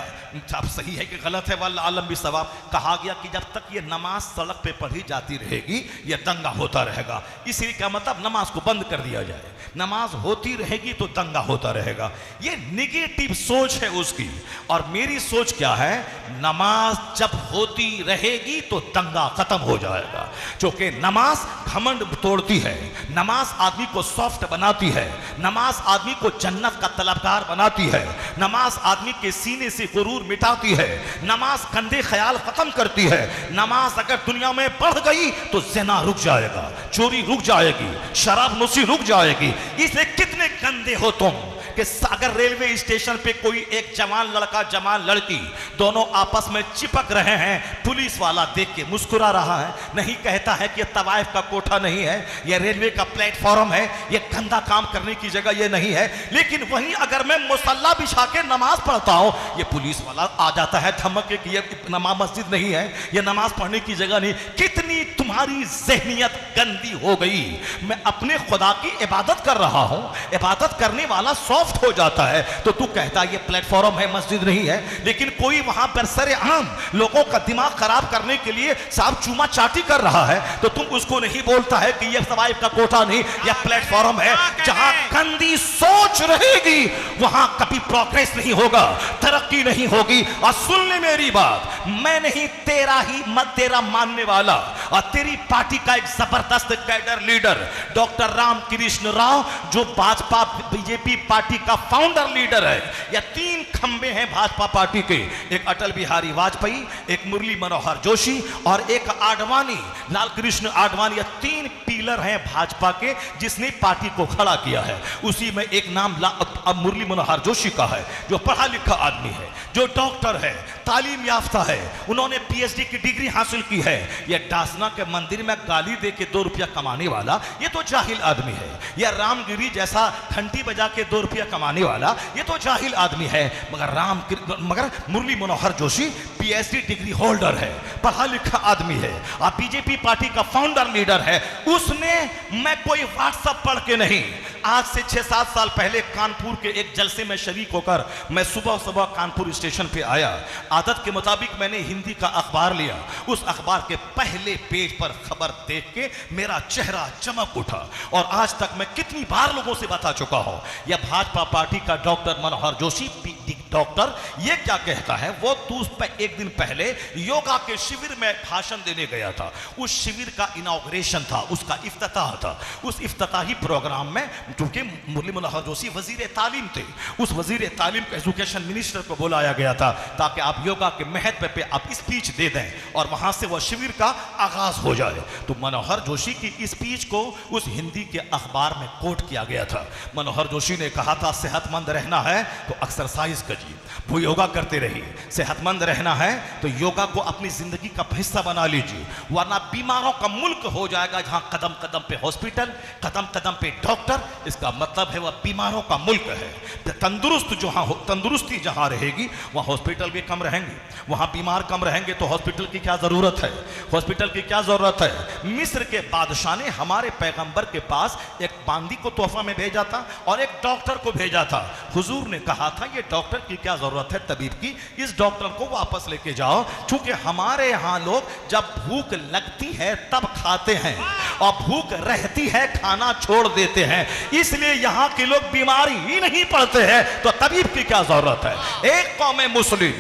अब सही है कि गलत है वल्लाह आलम भी सवाब। कहा गया कि जब तक ये नमाज सड़क पे पढ़ी जाती रहेगी ये दंगा होता रहेगा, इसलिए क्या मतलब नमाज को बंद कर दिया जाए, नमाज होती रहेगी तो दंगा होता रहेगा। ये निगेटिव सोच है उसकी। और मेरी सोच क्या है? नमाज जब होती रहेगी तो दंगा खत्म हो जाएगा, क्योंकि नमाज घमंड तोड़ती है, नमाज आदमी को सॉफ्ट बनाती है, नमाज आदमी को जन्नत का तलबगार बनाती है, नमाज आदमी के सीने से गुरूर हुजूर मिटाती है, नमाज गंदे ख्याल खत्म करती है। नमाज अगर दुनिया में बढ़ गई तो ज़िना रुक जाएगा, चोरी रुक जाएगी, शराब नोशी रुक जाएगी। इसलिए कितने गंदे हो तुम कि अगर रेलवे स्टेशन पे कोई एक जवान लड़का जवान लड़की दोनों आपस में चिपक रहे हैं, पुलिस वाला देख के मुस्कुरा रहा है, नहीं कहता है कि ये तवाइफ का कोठा नहीं है, ये रेलवे का प्लेटफॉर्म है, ये गंदा काम करने की जगह ये नहीं है। लेकिन वहीं अगर मैं मुसल्ला बिछा के नमाज पढ़ता हूं, ये पुलिस वाला आ जाता है धमक के कि ये नमाज मस्जिद नहीं है, ये नमाज पढ़ने की जगह नहीं। कितनी तुम्हारी ज़हनियत गंदी हो गई। मैं अपने खुदा की इबादत कर रहा हूं, इबादत करने वाला सॉफ्ट हो जाता है तो तू कहता है ये प्लेटफॉर्म है, मस्जिद नहीं है। लेकिन कोई वहां पर सरेआम लोगों का दिमाग खराब करने के लिए साहब चूमा चाटी कर रहा है तो तुम उसको नहीं बोलता है कि ये तवाइफ का कोठा नहीं, यह प्लेटफॉर्म है। जहां गंदी सोच रहेगी वहां कभी प्रोग्रेस नहीं होगा, तरक्की नहीं होगी। और सुन ले मेरी बात, मैं नहीं तेरा ही मत तेरा मानने वाला और तेरी पार्टी का एक जबरदस्त cadre leader doctor Ramakrishna Rao, जो भाजपा बीजेपी पार्टी का फाउंडर लीडर है। या तीन खंबे हैं भाजपा पार्टी के, एक अटल बिहारी वाजपेयी, एक मुरली मनोहर जोशी और एक आडवाणी, लाल कृष्ण आडवाणी। या तीन पिलर हैं भाजपा के जिसने पार्टी को खड़ा किया है। उसी में एक नाम मुरली मनोहर जोशी का है, जो पढ़ा लिखा आदमी है, जो डॉक्टर है, तालीम याफ्ता है, उन्होंने पीएचडी की डिग्री हासिल की है। यह डासना के मंदिर में गाली दे के 2 रुपया कमाने वाला ये तो जाहिल आदमी है। यह रामगिरी जैसा घंटी बजा के 2 रुपया कमाने वाला ये तो जाहिल आदमी है। मगर Murli Manohar Joshi PhD degree holder है, पढ़ा लिखा आदमी है और बीजेपी पार्टी का फाउंडर लीडर है। उसने, मैं कोई व्हाट्सएप पढ़ के नहीं, आज से 6-7 साल पहले कानपुर के एक जलसे में शरीक होकर मैं सुबह सुबह कानपुर स्टेशन पे आया। आदत के मुताबिक मैंने हिंदी का अखबार लिया। उस अखबार के पहले पेज पर खबर देख के मेरा चेहरा चमक उठा। और आज तक मैं कितनी बार लोगों से बता चुका हूं, यह भाजपा पार्टी का डॉक्टर मनोहर जोशी डॉक्टर ये क्या कहता है। वो एक दिन पहले योगा के शिविर में भाषण देने गया था। उस शिविर का इनॉग्रेशन था, उसका इफ्तिताह था। उस इफ्तिताही प्रोग्राम में क्योंकि मुरली मनोहर जोशी वजीर तालीम थे, उस वजीर तालीम को एजुकेशन मिनिस्टर को बुलाया गया था ताकि आप योगा के महत्व पे आप स्पीच दे दें और वहां से वह शिविर का आगाज हो जाए। तो मनोहर जोशी की स्पीच को उस हिंदी के अखबार में कोट किया गया था। मनोहर जोशी ने कहा था, सेहतमंद रहना है तो एक्सरसाइज करिए, वो योगा करते रहिए। सेहतमंद रहना है तो योगा को अपनी जिंदगी का हिस्सा बना लीजिए, वरना बीमारों का मुल्क हो जाएगा जहां कदम कदम पे हॉस्पिटल, कदम कदम पे डॉक्टर। इसका मतलब है वह बीमारों का मुल्क है। तंदुरुस्ती जहां रहेगी वहां हॉस्पिटल भी कम रहेंगे, वहां बीमार कम रहेंगे तो हॉस्पिटल की क्या जरूरत है, हॉस्पिटल की क्या जरूरत है। मिस्र के बादशाह ने हमारे पैगंबर के पास एक बांदी को तोहफा में भेजा था और एक डॉक्टर को भेजा था। हुजूर ने कहा था ये डॉक्टर की क्या जरूरत है तबीब की, इस डॉक्टर को वापस लेके जाओ। क्योंकि हमारे यहां लोग जब भूख लगती है तब खाते हैं और भूख रहती है खाना छोड़ देते हैं, इसलिए यहां के लोग बीमारी ही नहीं पड़ते हैं तो तबीब की क्या जरूरत है। एक कौम मुस्लिम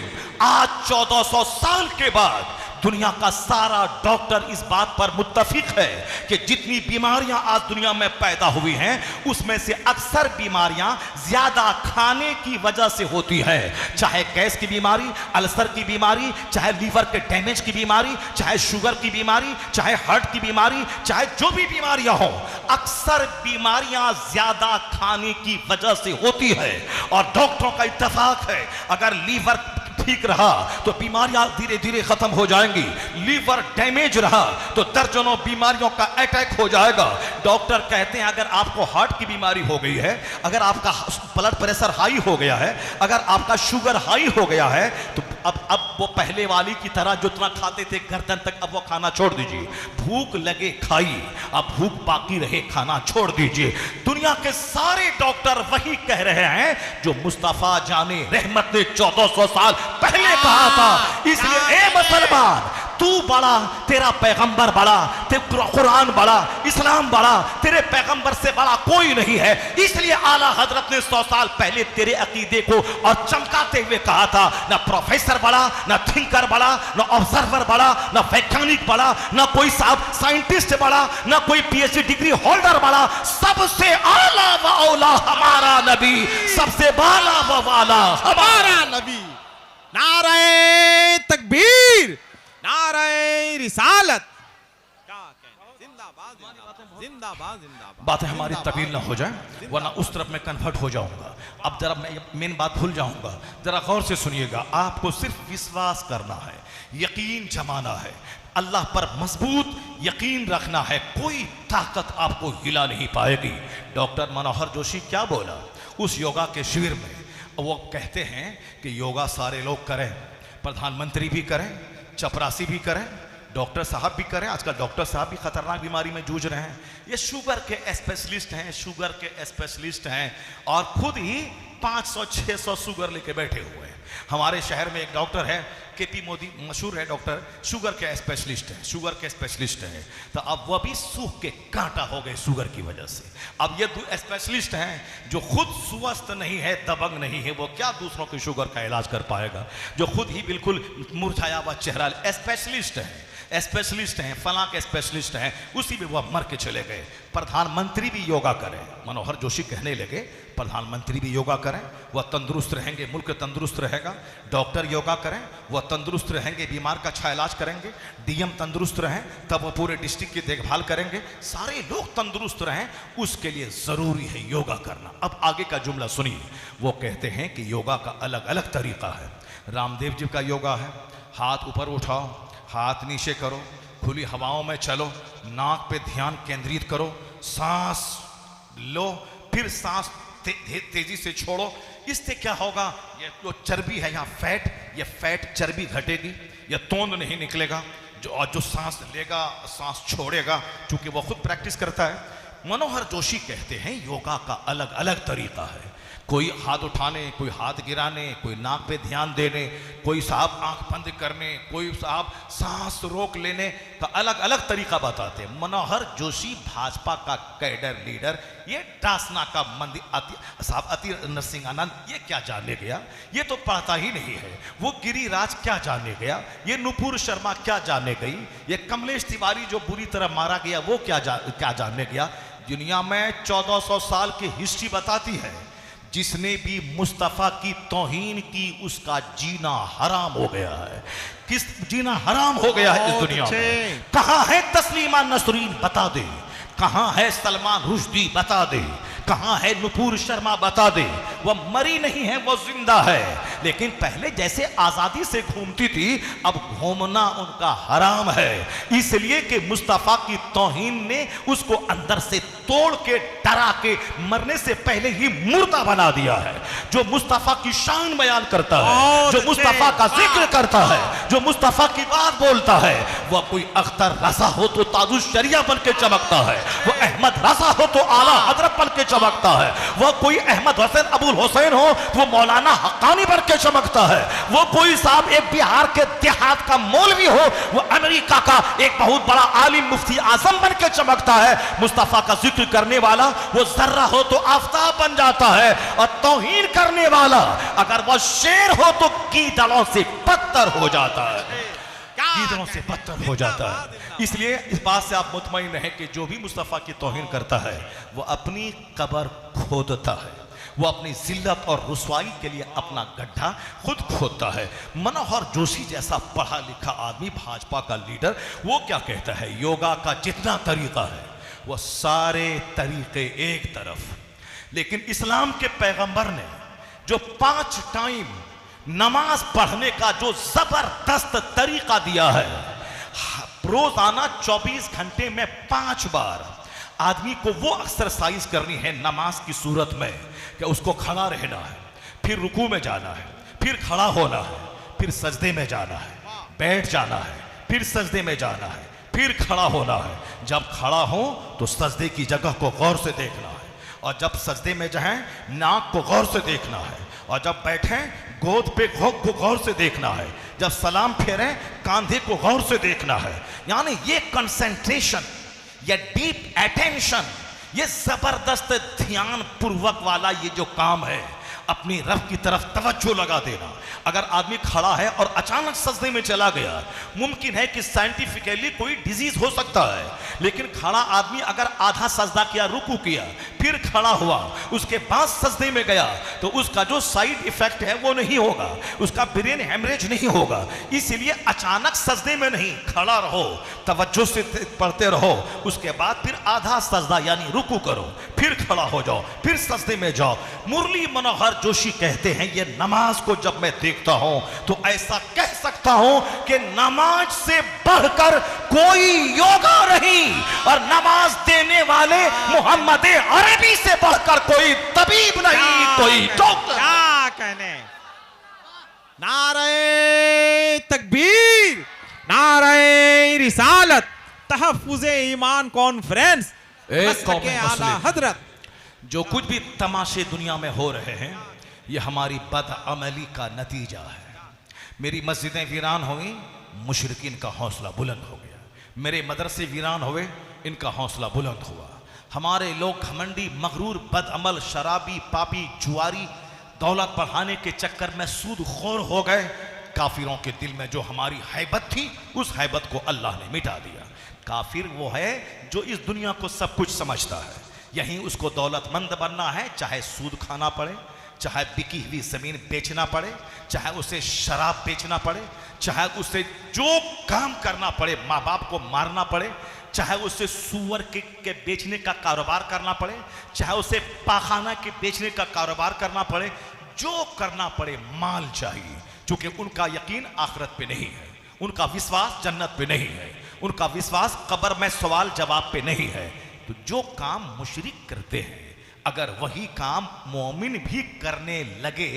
आज 1400 साल के बाद दुनिया का सारा डॉक्टर इस बात पर मुत्तफिक है कि जितनी बीमारियां आज दुनिया में पैदा हुई हैं उसमें से अक्सर बीमारियां ज्यादा खाने की वजह से होती है। चाहे गैस की बीमारी, अल्सर की बीमारी, चाहे लीवर के डैमेज की बीमारी, चाहे शुगर की बीमारी, चाहे हार्ट की बीमारी, चाहे जो भी बीमारियां हो, अक्सर बीमारियां ज्यादा खाने की वजह से होती है। और डॉक्टरों का इत्तेफाक है अगर लीवर ठीक रहा तो बीमारियां धीरे धीरे खत्म हो जाएंगी, लीवर डैमेज रहा तो दर्जनों बीमारियों का अटैक हो जाएगा। डॉक्टर कहते हैं अगर आपको हार्ट की बीमारी हो गई है, अगर आपका ब्लड प्रेशर हाई हो गया है, अगर आपका शुगर हाई हो गया है तो अब वो पहले वाली की तरह जितना खाते थे गर्दन तक अब वो खाना छोड़ दीजिए। भूख लगे खाइए, अब भूख बाकी रहे खाना छोड़ दीजिए। दुनिया के सारे डॉक्टर वही कह रहे हैं जो मुस्तफा जाने रहमत ने 1400 साल पहले कहा था। इसलिए ए मुसलमान, तू बड़ा, तेरा पैगंबर बड़ा, तेरा कुरान बड़ा, इस्लाम बड़ा, तेरे पैगंबर से बड़ा कोई नहीं है। इसलिए आला हजरत ने 100 साल पहले तेरे अकीदे को और चमकाते हुए कहा था, ना प्रोफेसर बड़ा, ना थिंकर बड़ा, ना ऑब्जर्वर बड़ा, ना वैज्ञानिक बड़ा, ना कोई साइंटिस्ट बड़ा, ना कोई पीएचडी डिग्री होल्डर बड़ा, सबसे आला व औला हमारा नबी, सबसे बाला व वाला हमारा नबी। नारे तकबीर, नारे रिसालत। क्या कहना, जिंदाबाद जिंदाबाद जिंदाबाद जिंदाबाद। बातें हमारी तवील ना हो जाए वरना उस तरफ मैं कन्वर्ट हो जाऊंगा। अब जरा मैं मेन बात भूल जाऊंगा, जरा गौर से सुनिएगा। आपको सिर्फ विश्वास करना है, यकीन जमाना है, अल्लाह पर मजबूत यकीन रखना है। कोई ताकत आपको हिला नहीं पाएगी। डॉक्टर मनोहर जोशी क्या बोला उस योगा के शिविर में? वो कहते हैं कि योगा सारे लोग करें, प्रधानमंत्री भी करें, चपरासी भी करें, डॉक्टर साहब भी करें। आजकल डॉक्टर साहब भी खतरनाक बीमारी में जूझ रहे हैं। ये शुगर के स्पेशलिस्ट हैं, शुगर के स्पेशलिस्ट हैं और खुद ही 500-600 शुगर लेके बैठे हुए हैं। हमारे शहर में एक डॉक्टर है, केपी मोदी, मशहूर है डॉक्टर, शुगर के स्पेशलिस्ट हैं, शुगर के स्पेशलिस्ट हैं। तो अब वह भी सूख के कांटा हो गए शुगर की वजह से। अब ये स्पेशलिस्ट हैं जो खुद स्वस्थ नहीं है, दबंग नहीं है, वो क्या दूसरों की शुगर का इलाज कर पाएगा? जो खुद ही बिल्कुल मुरझाया हुआ चेहरा, स्पेशलिस्ट है, स्पेशलिस्ट हैं, फलां के स्पेशलिस्ट हैं, उसी में वह मर के चले गए। प्रधानमंत्री भी योगा करें, मनोहर जोशी कहने लगे प्रधानमंत्री भी योगा करें, वह तंदुरुस्त रहेंगे, मुल्क तंदुरुस्त रहेगा। डॉक्टर योगा करें, वह तंदुरुस्त रहेंगे, बीमार का अच्छा इलाज करेंगे। डीएम तंदुरुस्त रहें, तब वह पूरे डिस्ट्रिक्ट की देखभाल करेंगे। सारे लोग तंदुरुस्त रहें, उसके लिए ज़रूरी है योगा करना। अब आगे का जुमला सुनिए। वो कहते हैं कि योगा का अलग अलग तरीका है। रामदेव जी का योगा है, हाथ ऊपर उठाओ, हाथ नीचे करो, खुली हवाओं में चलो, नाक पे ध्यान केंद्रित करो, सांस लो, फिर सांस तेजी से छोड़ो। इससे क्या होगा? ये जो चर्बी है यहाँ फैट, ये फैट चर्बी घटेगी, ये तोंद नहीं निकलेगा। जो सांस लेगा, सांस छोड़ेगा, क्योंकि वो खुद प्रैक्टिस करता है। मनोहर जोशी कहते हैं योगा का अलग अलग तरीका है। कोई हाथ उठाने, कोई हाथ गिराने, कोई नाक पे ध्यान देने, कोई साहब आंख बंद करने, कोई साहब सांस रोक लेने का अलग अलग तरीका बताते हैं। मनोहर जोशी भाजपा का कैडर लीडर, ये डासना का मंदिर साहब अति नरसिंह आनंद, ये क्या जाने गया? ये तो पढ़ता ही नहीं है। वो गिरिराज क्या जाने गया? ये नुपुर शर्मा क्या जाने गई? ये कमलेश तिवारी जो बुरी तरह मारा गया, वो क्या जानने गया? दुनिया में 1400 साल की हिस्ट्री बताती है, जिसने भी मुस्तफ़ा की तौहीन की उसका जीना हराम हो गया है। किस जीना हराम हो गया है इस दुनिया में? कहाँ है तस्लीमा नसरीन बता दे, कहाँ है सलमान रुश्दी बता दे, कहाँ है नुपुर शर्मा बता दे। वह मरी नहीं है, वो जिंदा है, लेकिन पहले जैसे आजादी से घूमती थी, अब घूमना उनका हराम है। इसलिए कि मुस्तफा की तौहीन ने उसको अंदर से तोड़ के, डरा के, मरने से पहले ही मुर्दा बना दिया है। जो मुस्तफा की शान बयान करता है, जो मुस्तफा का जिक्र करता है, जो मुस्तफा की बात बोलता है, वह कोई अख्तर रजा हो तो ताजुश शरिया बन के चमकता है, वो अहमद रजा हो तो आला हजरत बन के चमकता है, वह कोई अहमद हुसैन अबुल हुसैन हो वो मौलाना हक्कानी बन के चमकता है, वो कोई साहब एक बिहार के देहात का मौलवी हो वो अमेरिका का एक बहुत बड़ा आलिम मुफ्ती आजम बन के चमकता है। मुस्तफा का जिक्र करने वाला वो जर्रा हो तो आफताब बन जाता है, और तौहीन करने वाला अगर वह शेर हो तो कीदड़ों से पत्थर हो जाता है, कीदड़ों से पत्थर हो जाता है। इसलिए इस बात से आप मुतमईन रहें कि जो भी मुस्तफा की तौहीन करता है वो अपनी कब्र खोदता है, वो अपनी जिल्लत और रुसवाई के लिए अपना गड्ढा खुद खोदता है। मनोहर जोशी जैसा पढ़ा लिखा आदमी, भाजपा का लीडर, वो क्या कहता है? योगा का जितना तरीका है वो सारे तरीके एक तरफ, लेकिन इस्लाम के पैगंबर ने जो 5 टाइम नमाज पढ़ने का जो जबरदस्त तरीका दिया है, रोजाना 24 घंटे में 5 बार आदमी को वो एक्सरसाइज करनी है नमाज की सूरत में कि उसको खड़ा रहना है, फिर रुकू में जाना है, फिर खड़ा होना है, फिर सजदे में जाना है, बैठ जाना है, फिर सजदे में जाना है, फिर खड़ा होना है। जब खड़ा हो तो सजदे की जगह को गौर से देखना है, और जब सजदे में जाएं नाक को गौर से देखना है, और जब बैठें गोद पे को गौर से देखना है, जब सलाम फेरें कांधे को गौर से देखना है। यानी ये कंसंट्रेशन, ये डीप अटेंशन, ये जबरदस्त ध्यान पूर्वक वाला ये जो काम है, अपनी रब की तरफ तवज्जो लगा देना। अगर आदमी खड़ा है और अचानक सजदे में चला गया, मुमकिन है कि साइंटिफिकली कोई डिजीज हो सकता है, लेकिन खड़ा आदमी अगर आधा सजदा किया, रुकू किया, फिर खड़ा हुआ, उसके बाद सजदे में गया, तो उसका जो साइड इफेक्ट है वो नहीं होगा, उसका ब्रेन हेमरेज नहीं होगा। इसलिए अचानक सजदे में नहीं, खड़ा रहो, तवज्जो से पढ़ते रहो, उसके बाद फिर आधा सजदा यानी रुकू करो, फिर खड़ा हो जाओ, फिर सजदे में जाओ। मुरली मनोहर जोशी कहते हैं, ये नमाज को जब मैं देखता हूं तो ऐसा कह सकता हूं कि नमाज से बढ़कर कोई योगा नहीं, और नमाज देने वाले मोहम्मद अरबी से बढ़कर कोई तबीब नहीं, कोई डॉक्टर। क्या कहने। नारे तकबीर, नारे रिसालत, तहफ्फुज़े ईमान कॉन्फ्रेंस, कौम के आला मुस्लिम। हजरत। जो कुछ भी तमाशे दुनिया में हो रहे हैं, ये हमारी बदअमली का नतीजा है। मेरी मस्जिदें वीरान हुई, मुशरिकीन का हौसला बुलंद हो गया। मेरे मदरसे वीरान हुए, इनका हौसला बुलंद हुआ। हमारे लोग घमंडी, मगरूर, बदअमल, शराबी, पापी, जुआरी, दौलत बढ़ाने के चक्कर में सूदखोर हो गए। काफिरों के दिल में जो हमारी हैबत थी, उस हैबत को अल्लाह ने मिटा दिया। काफिर वो है जो इस दुनिया को सब कुछ समझता है, यहीं उसको दौलतमंद बनना है, चाहे सूद खाना पड़े, चाहे बिकी हुई जमीन बेचना पड़े, चाहे उसे शराब बेचना पड़े, चाहे उसे जो काम करना पड़े, माँ बाप को मारना पड़े, चाहे उसे सूअर के बेचने का कारोबार करना पड़े, चाहे उसे पाखाना के बेचने का कारोबार करना पड़े, जो करना पड़े, माल चाहिए। क्योंकि उनका यकीन आखिरत पे नहीं है, उनका विश्वास जन्नत पे नहीं है, उनका विश्वास कब्र में सवाल जवाब पे नहीं है। तो जो काम मुशरिक करते हैं, अगर वही काम मोमिन भी करने लगे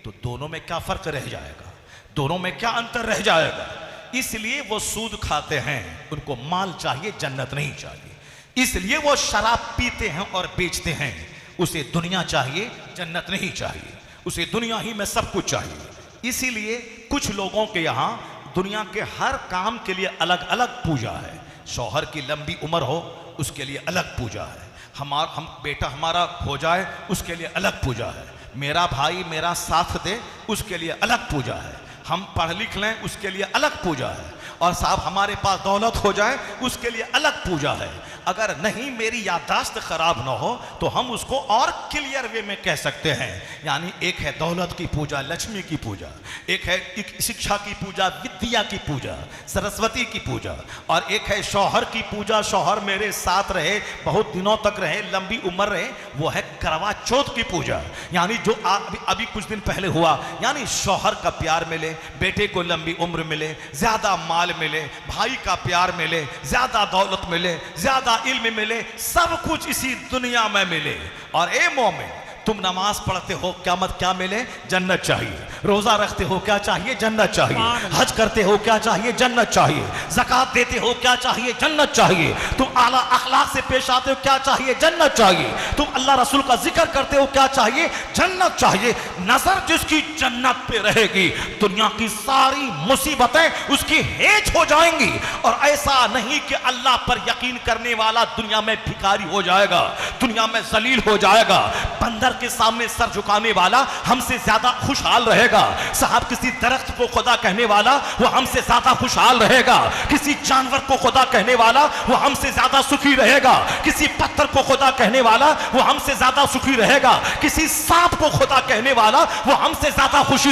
तो दोनों में क्या फर्क रह जाएगा, दोनों में क्या अंतर रह जाएगा। इसलिए वो सूद खाते हैं, उनको माल चाहिए, जन्नत नहीं चाहिए। इसलिए वो शराब पीते हैं और बेचते हैं, उसे दुनिया चाहिए, जन्नत नहीं चाहिए, उसे दुनिया ही में सब कुछ चाहिए। इसीलिए कुछ लोगों के यहाँ दुनिया के हर काम के लिए अलग अलग पूजा है। शौहर की लंबी उम्र हो, उसके लिए अलग पूजा है। हम बेटा हमारा हो जाए, उसके लिए अलग पूजा है। मेरा भाई मेरा साथ दे, उसके लिए अलग पूजा है। हम पढ़ लिख लें, उसके लिए अलग पूजा है। और साहब हमारे पास दौलत हो जाए, उसके लिए अलग पूजा है। अगर नहीं मेरी याददाश्त खराब ना हो तो हम उसको और क्लियर वे में कह सकते हैं। यानी एक है दौलत की पूजा, लक्ष्मी की पूजा, एक है शिक्षा की पूजा, विद्या की पूजा, सरस्वती की पूजा, और एक है शौहर की पूजा, शौहर मेरे साथ रहे, बहुत दिनों तक रहे, लंबी उम्र रहे, वो है करवा चौथ की पूजा। यानी जो अभी कुछ दिन पहले हुआ, यानी शौहर का प्यार मिले, बेटे को लंबी उम्र मिले, ज्यादा माल मिले, भाई का प्यार मिले, ज्यादा दौलत मिले, ज्यादा इल्म मिले, सब कुछ इसी दुनिया में मिले। और ए मोमिन, तुम नमाज पढ़ते हो, क्या मिले, जन्नत चाहिए। रोजा रखते हो, क्या चाहिए, जन्नत चाहिए। हज करते हो, क्या चाहिए, जन्नत चाहिए। ज़कात देते हो, क्या चाहिए, जन्नत चाहिए। तुम आला अखलाक से पेश आते हो, क्या चाहिए, जन्नत चाहिए। तुम अल्लाह रसूल का जिक्र करते हो, क्या चाहिए, जन्नत चाहिए। नजर जिसकी जन्नत पे रहेगी, दुनिया की सारी मुसीबतें उसकी हेज हो जाएंगी। और ऐसा नहीं कि अल्लाह पर यकीन करने वाला दुनिया में भिखारी हो जाएगा, दुनिया में जलील हो जाएगा। बंदर के सामने सर झुकाने वाला हमसे ज्यादा खुशहाल रहेगा। साहब किसी दरख्त को खुदा कहने वाला वो हमसे ज्यादा खुशहाल रहेगा। किसी जानवर को खुदा कहने वाला वो हमसे ज्यादा सुखी रहेगा। किसी पत्थर को खुदा कहने वाला वो हमसे ज्यादा सुखी रहेगा। किसी सांप को खुदा कहने वाला वो हमसे ज्यादा खुश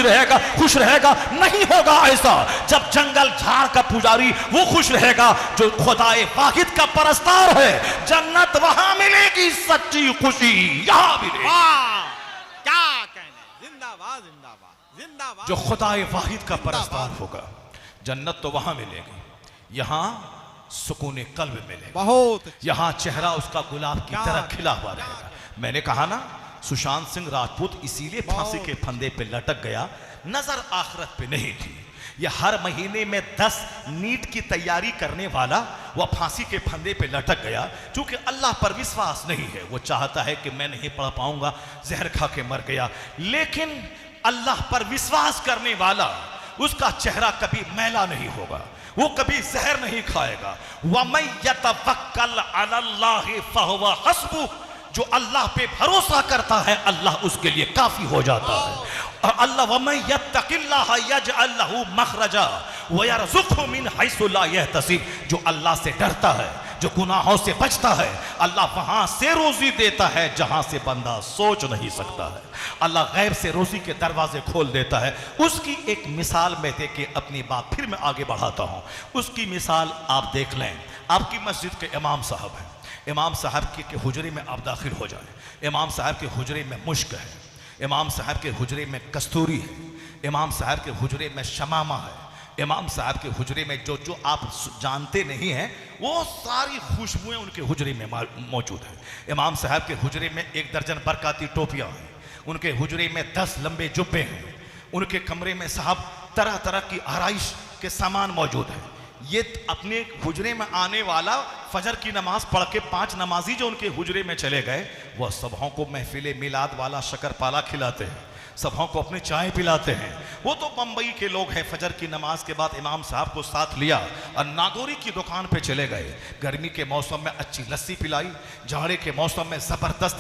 रहेगा। नहीं होगा ऐसा। जब जंगल झाड़ का पुजारी वो खुश रहेगा जो खुदाए वाहिद का परस्तार है। जन्नत वहां मिलेगी, सच्ची खुशी यहां मिलेगी। क्या कहने, जिंदाबाद जिंदाबाद जिंदाबाद। जो खुदाए वाहिद का परस्तार होगा, जन्नत तो वहां मिलेगी, यहां सुकून कल्ब मिलेगा, बहुत। यहां चेहरा उसका गुलाब की तरह खिला हुआ रहेगा। मैंने कहा ना, सुशांत सिंह राजपूत इसीलिए फांसी के फंदे पे लटक गया, नजर आखिरत पे नहीं थी। यह हर महीने में 10 नीट की तैयारी करने वाला वह फांसी के फंदे पे लटक गया, क्योंकि अल्लाह पर विश्वास नहीं है। वो चाहता है कि मैं नहीं पढ़ पाऊंगा, जहर खा के मर गया। लेकिन अल्लाह पर विश्वास करने वाला, उसका चेहरा कभी मैला नहीं होगा, वो कभी जहर नहीं खाएगा। वमन यतवक्कल अलल्लाहि फहुव हस्बुह, जो अल्लाह पे भरोसा करता है अल्लाह उसके लिए काफी हो जाता है। और अल्लाह वमन यत्तकिल्लाह यजअल लहू मखरजा व यरज़ुक़हु मिन हैसु ला यहतसिब, जो अल्लाह से डरता है, जो गुनाहों से बचता है, अल्लाह वहां से रोजी देता है जहां से बंदा सोच नहीं सकता है। अल्लाह गैब से रोजी के दरवाजे खोल देता है। उसकी एक मिसाल में दे के अपनी बात फिर मैं आगे बढ़ाता हूं। उसकी मिसाल आप देख लें। आपकी मस्जिद के इमाम साहब हैं, इमाम साहब के हुजरे में आप दाखिल हो जाएं। इमाम साहब के हुजरे में मुश्क है, इमाम साहब के हुजरे में कस्तूरी है, इमाम साहब के हुजरे में शमामा है, इमाम साहब के हुजरे में जो जो आप जानते नहीं हैं वो सारी खुशबुएं उनके हुजरे में मौजूद है। इमाम साहब के हुजरे में 1 दर्जन बरकाती टोपियां हैं, उनके हुजरे में 10 लंबे जुब्बे हैं, उनके कमरे में साहब तरह तरह की आराइश के सामान मौजूद है। ये अपने हुजरे में आने वाला फजर की नमाज पढ़ के 5 नमाजी जो उनके हुजरे में चले गए, वह सबों को महफिल मिलाद वाला शक्करपाला खिलाते हैं, सबों को अपनी चाय पिलाते हैं। वो तो बम्बई के लोग हैं। फजर की नमाज के बाद इमाम साहब को साथ लिया और नागौरी की दुकान पे चले गए। गर्मी के मौसम में अच्छी लस्सी पिलाई, जाड़े के मौसम में ज़बरदस्त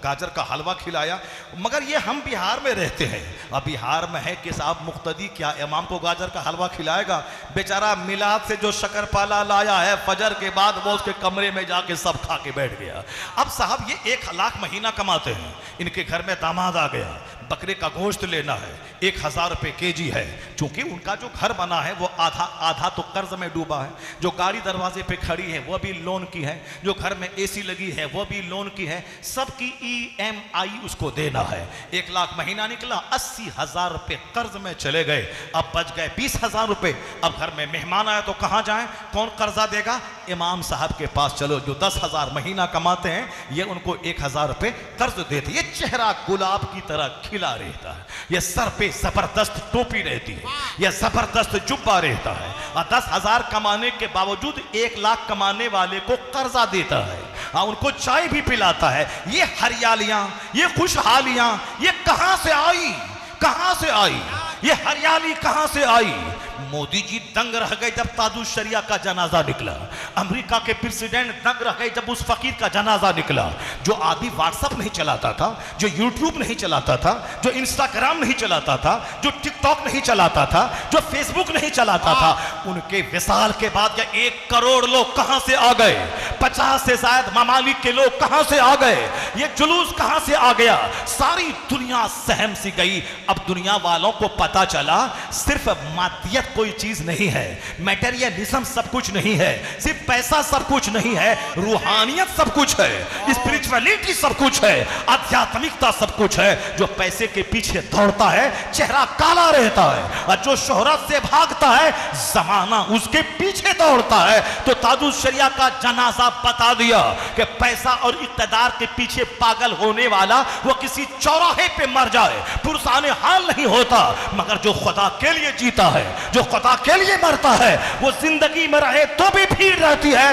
गाजर का हलवा खिलाया। मगर ये हम बिहार में रहते हैं, अब बिहार में है कि साहब मुक्तदी क्या इमाम को गाजर का हलवा खिलाएगा? बेचारा मिलाद से जो शक्करपाला लाया है फजर के बाद वो उसके कमरे में जाके सब खा के बैठ गया। अब साहब ये 1 लाख महीना कमाते हैं, इनके घर में दामाद आ गया, बकरे का गोश्त लेना है, 1000 रुपये केजी है। चूंकि उनका जो घर बना है वो आधा तो कर्ज में डूबा है, जो गाड़ी दरवाजे पे खड़ी है वो भी लोन की है, जो घर में एसी लगी है वो भी लोन की है, सबकी EMI उसको देना है। 1 लाख महीना निकला, 80,000 रुपये कर्ज में चले गए। अब बच गए 20,000 रुपये। अब घर में मेहमान आया तो कहाँ जाएं? कौन कर्जा देगा? इमाम साहब के पास चलो, जो 10,000 महीना कमाते हैं, ये उनको 1,000 रुपये कर्ज देते। ये चेहरा गुलाब की तरह खिला रहता है, ये सर पे जबरदस्त टोपी रहती है, यह जबरदस्त जुब्बा रहता है, और 10,000 कमाने के बावजूद 1 लाख कमाने वाले को कर्जा देता है, उनको चाय भी पिलाता है। ये हरियालियां, ये खुशहालियां, ये कहां से आई? कहां से आई? ये हरियाली कहां से आई? मोदी जी दंग रह गए जब ताजुल शरिया का जनाजा निकला। अमेरिका के प्रेसिडेंट दंग रह गए जब उस फकीर का जनाजा निकला। जो आदमी व्हाट्सएप नहीं चलाता था, जो यूट्यूब नहीं चलाता था, जो इंस्टाग्राम नहीं चलाता था, जो टिकटॉक नहीं चलाता था, जो फेसबुक नहीं चलाता था, उनके विशाल के बाद या 1 करोड़ लोग कहां से आ गए? 50 से ज्यादा ममालिक के लोग कहां से आ गए? ये जुलूस कहां से आ गया? सारी दुनिया सहम सी गई। अब दुनिया वालों को पता चला सिर्फ मादियत कोई चीज नहीं है, मैटेरियलिज्म सब कुछ नहीं है, सिर्फ पैसा सब कुछ नहीं है, रूहानियत सब कुछ है, स्पिरिचुअलिटी सब कुछ है, आध्यात्मिकता सब कुछ है। जो पैसे के पीछे दौड़ता है चेहरा काला रहता है, और जो शोहरत से भागता है जमाना उसके पीछे दौड़ता है। तो ताजुल शरिया का जनाजा बता दिया कि पैसा और इक्तदार के पीछे पागल होने वाला वो किसी चौराहे पे मर जाए पुरसाने हाल नहीं होता, मगर जो खुदा के लिए जीता है, जो खुदा के लिए मरता है, वो जिंदगी में रहे तो भी भीड़ रहती है,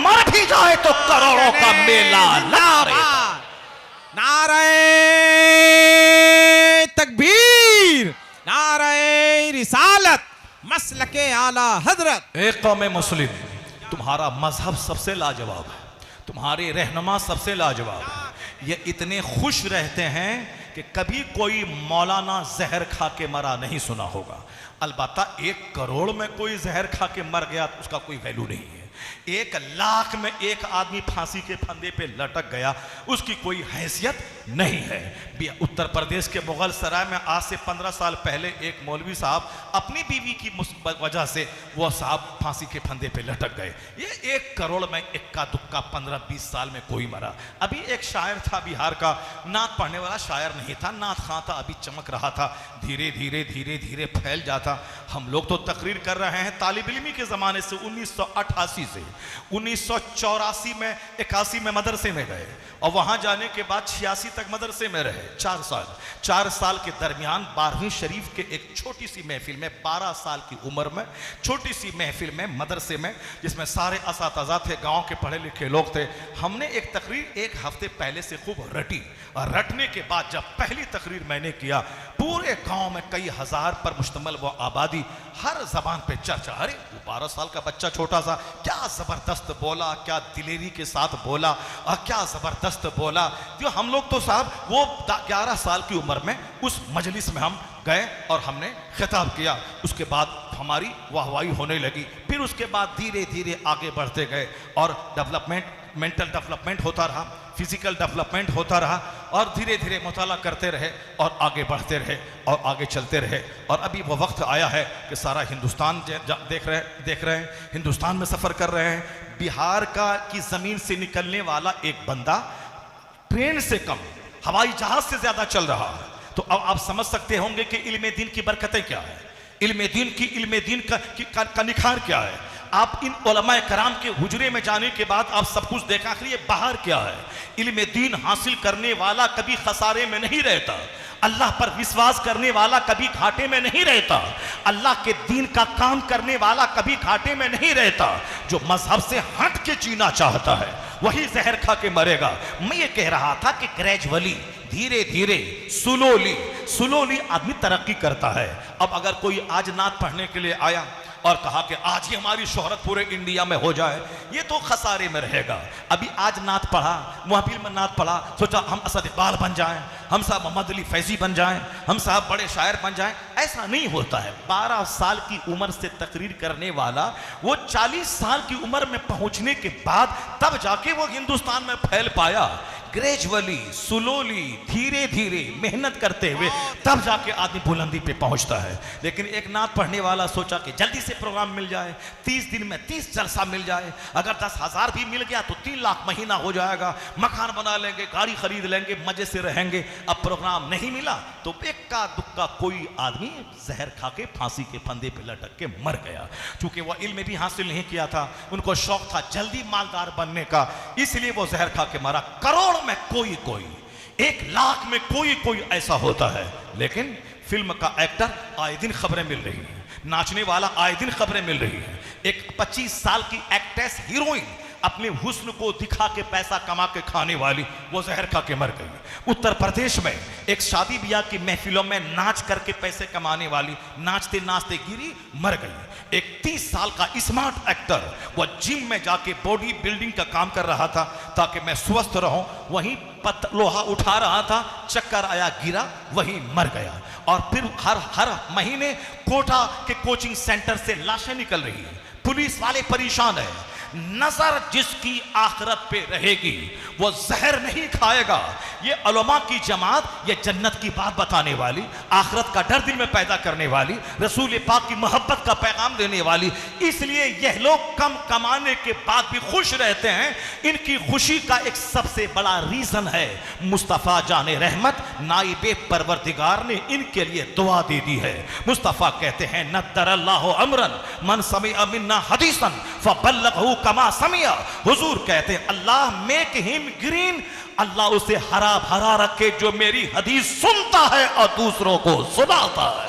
मर भी जाए तो करोड़ों का मेला लगा। नारे तकबीर, नारे रिसालत, मसलके आला हजरत। एक कौम मुस्लिम, तुम्हारा मजहब सबसे लाजवाब है, तुम्हारे रहनुमा सबसे लाजवाब है। ये इतने खुश रहते हैं कि कभी कोई मौलाना जहर खा के मरा नहीं सुना होगा। अलबत्ता 1 करोड़ में कोई जहर खा के मर गया तो उसका कोई वैल्यू नहीं है। 1 लाख में एक आदमी फांसी के फंदे पे लटक गया, उसकी कोई हैसियत नहीं है। उत्तर प्रदेश के मुगल सराय में आज से 15 साल पहले एक मौलवी साहब अपनी बीवी की वजह से वो साहब फांसी के फंदे पे लटक गए। ये 1 करोड़ में इक्का दुक्का 15-20 साल में कोई मरा। अभी एक शायर था बिहार का, नात पढ़ने वाला शायर नहीं था, नात खां था, अभी चमक रहा था, धीरे धीरे धीरे धीरे फैल जाता। हम लोग तो तकरीर कर रहे हैं तालिब इल्मी के ज़माने से, 1988 से 1984 में 81 में मदरसे में गए, और वहाँ जाने के बाद 86 तक मदरसे में रहे 4 साल। 4 साल के दरमियान 12वीं शरीफ के एक छोटी सी महफिल में 12 साल की उम्र में छोटी सी महफिल में मदरसे में, जिसमें सारे असातिज़ा थे, गांव के पढ़े लिखे लोग थे, हमने एक तकरीर 1 हफ्ते पहले से खूब रटी, और रटने के बाद जब पहली तकरीर मैंने किया, पूरे गांव में कई हजार पर मुश्तमिल वो आबादी, हर जबान पे चर्चा। अरे वो 12 साल का बच्चा छोटा सा क्या जबरदस्त बोला, क्या दिलेरी के साथ बोला और क्या जबरदस्त बोला। जो हम लोग तो साहब वो 11 साल की उम्र में उस मजलिस में हम गए और हमने खिताब किया, उसके बाद हमारी वाहवाही होने लगी। फिर उसके बाद धीरे धीरे आगे बढ़ते गए और डेवलपमेंट, मेंटल डेवलपमेंट होता रहा, फिजिकल डेवलपमेंट होता रहा और धीरे धीरे मुताला करते रहे और आगे बढ़ते रहे और आगे चलते रहे। और अभी वो वक्त आया है कि सारा हिंदुस्तान देख रहे हैं, हिंदुस्तान में सफ़र कर रहे हैं। बिहार की ज़मीन से निकलने वाला एक बंदा ट्रेन से कम हवाई जहाज से ज़्यादा चल रहा है। तो अब आप समझ सकते होंगे कि इल्म दीन की बरकतें क्या है, इल्म दीन का निखार क्या है। आप इन उलमाए कराम के हुजरे में जाने के बाद आप सब कुछ देखा, आखिर ये बाहर क्या है। इल्म दीन हासिल करने वाला कभी खसारे में नहीं रहता, अल्लाह पर विश्वास करने वाला कभी घाटे में नहीं रहता, अल्लाह के दीन का काम करने वाला कभी घाटे में नहीं रहता। जो मजहब से हट के जीना चाहता है वही जहर खा के मरेगा। मैं ये कह रहा था कि ग्रेजुअली, धीरे धीरे, सुलोली आदमी तरक्की करता है। अब अगर कोई आज नात पढ़ने के लिए आया और कहा कि आज ही हमारी शोहरत पूरे इंडिया में हो जाए, ये तो खसारे में रहेगा। अभी आज नात पढ़ा, महफिल में नात पढ़ा, सोचा हम असद इकबाल बन जाएं, हम साहब मोहम्मद अली फैजी बन जाएं, हम साहब बड़े शायर बन जाएं। ऐसा नहीं होता है। 12 साल की उम्र से तकरीर करने वाला वो 40 साल की उम्र में पहुंचने के बाद तब जाके वो हिंदुस्तान में फैल पाया। ग्रेजुअली, सुलोली, धीरे धीरे मेहनत करते हुए तब जाके आदमी बुलंदी पे पहुंचता है। लेकिन एक नात पढ़ने वाला सोचा कि जल्दी से प्रोग्राम मिल जाए, 30 दिन में 30 जलसा मिल जाए, अगर 10,000 भी मिल गया तो 3 लाख महीना हो जाएगा, मकान बना लेंगे, गाड़ी खरीद लेंगे, मजे से रहेंगे। अब प्रोग्राम नहीं मिला तो इक्का दुक्का कोई आदमी जहर खा के फांसी के फंदे पे लटक के मर गया। चूंकि वह इल्म भी हासिल नहीं किया था, उनको शौक था जल्दी मालदार बनने का, इसलिए वो जहर खा के मरा। करोड़ में कोई 1 लाख में कोई ऐसा होता है। लेकिन फिल्म का एक्टर आए दिन खबरें मिल रही हैं, नाचने वाला आए दिन खबरें मिल रही हैं। एक 25 साल की एक्ट्रेस हीरोइन अपने हुस्न को दिखा के पैसा कमा के खाने वाली, वो जहर खा के मर गई। उत्तर प्रदेश में एक शादी ब्याह की महफिलों में नाच करके पैसे कमाने वाली नाचते नाचते गिरी, मर गई। एक 30 साल का स्मार्ट एक्टर, वो जिम में जाके बॉडी बिल्डिंग का काम कर रहा था ताकि मैं स्वस्थ रहूं, वहीं लोहा उठा रहा था, चक्कर आया, गिरा, वहीं मर गया। और फिर हर महीने कोटा के कोचिंग सेंटर से लाशें निकल रही है, पुलिस वाले परेशान है। नजर जिसकी आखिरत पे रहेगी वो जहर नहीं खाएगा। ये उलमा की जमात, ये जन्नत की बात बताने वाली, आखिरत का डर दिल में पैदा करने वाली, रसूल पाक की मोहब्बत का पैगाम देने वाली, इसलिए यह लोग कम कमाने के बाद भी खुश रहते हैं। इनकी खुशी का एक सबसे बड़ा रीजन है मुस्तफ़ा जाने रहमत नाइबे परवरदिगार ने इनके लिए दुआ दे दी है। मुस्तफ़ा कहते हैं नद्दरल्लाहु अमरन मन समिअ मिन्ना हदीसन फबल्लगहु कमा समिया। हुजूर कहते हैं अल्लाह मेक हिम ग्रीन, अल्लाह उसे हरा भरा रखे जो मेरी हदीस सुनता है और दूसरों को सुनाता है।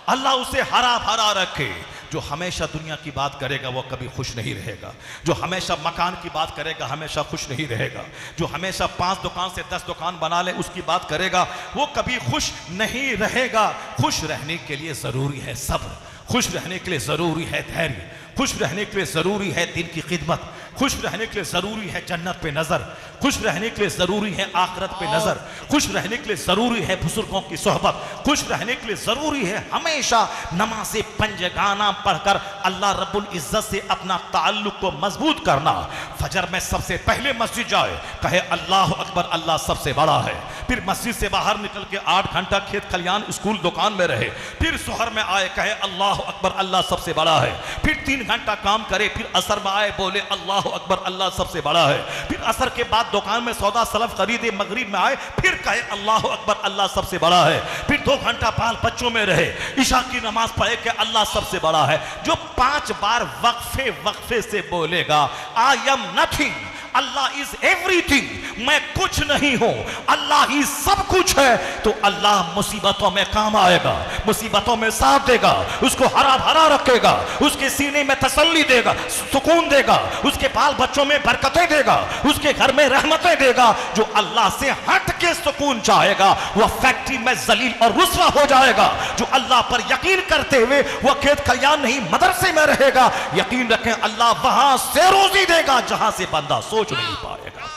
अल्लाह उसे हरा भरा रखे। जो हमेशा दुनिया की बात करेगा वो कभी खुश नहीं रहेगा। जो हमेशा मकान की बात करेगा हमेशा खुश नहीं रहेगा। जो हमेशा 5 दुकान से 10 दुकान बना ले उसकी बात करेगा वो कभी खुश नहीं रहेगा। खुश रहने के लिए जरूरी है सब्र, खुश रहने के लिए जरूरी है धैर्य, खुश रहने के लिए जरूरी है दिन की खिदमत, खुश रहने के लिए जरूरी है जन्नत पे नजर, खुश रहने के लिए जरूरी है आखिरत पे नजर, खुश रहने के लिए जरूरी है बुजुर्गों की सोहबत, खुश रहने के लिए जरूरी है हमेशा नमाज़े पंजगाना पढ़कर अल्लाह रब्बुल इज्जत से अपना ताल्लुक को मजबूत करना। फजर में सबसे पहले मस्जिद जाए, कहे अल्लाह अकबर, अल्लाह सबसे बड़ा है। फिर मस्जिद से बाहर निकल के 8 घंटा खेत खलियान स्कूल दुकान में रहे, फिर सोहर में आए कहे अल्लाह अकबर, अल्लाह सबसे बड़ा है। फिर 3 घंटा काम करे, फिर असर में आए बोले अल्लाह अकबर, अल्लाह सबसे बड़ा है। फिर असर के बाद दुकान में सौदा सलफ खरीदे, मगरिब में आए फिर कहे अल्लाह अकबर, अल्लाह सबसे बड़ा है। फिर 2 घंटा बाल बच्चों में रहे, ईशा की नमाज पढ़े कि अल्लाह सबसे बड़ा है। जो 5 बार वक्फे से बोलेगा I am nothing, Allah is everything, मैं कुछ नहीं हूं, अल्लाह ही सब कुछ है तो अल्लाह मुसीबतों में काम आएगा, मुसीबतों में साथ देगा, उसको हरा भरा रखेगा, उसके सीने में तसल्ली देगा, सुकून देगा, उसके बाल बच्चों में बरकतें देगा, उसके घर में रहमतें देगा। जो अल्लाह से हट के सुकून चाहेगा वह फैक्ट्री में जलील और रुस्वा हो जाएगा। जो अल्लाह पर यकीन करते हुए वह खेत खलियान नहीं मदरसे में रहेगा, यकीन रखें अल्लाह वहां से रोजी देगा जहां से बंदा सोच नहीं पाएगा।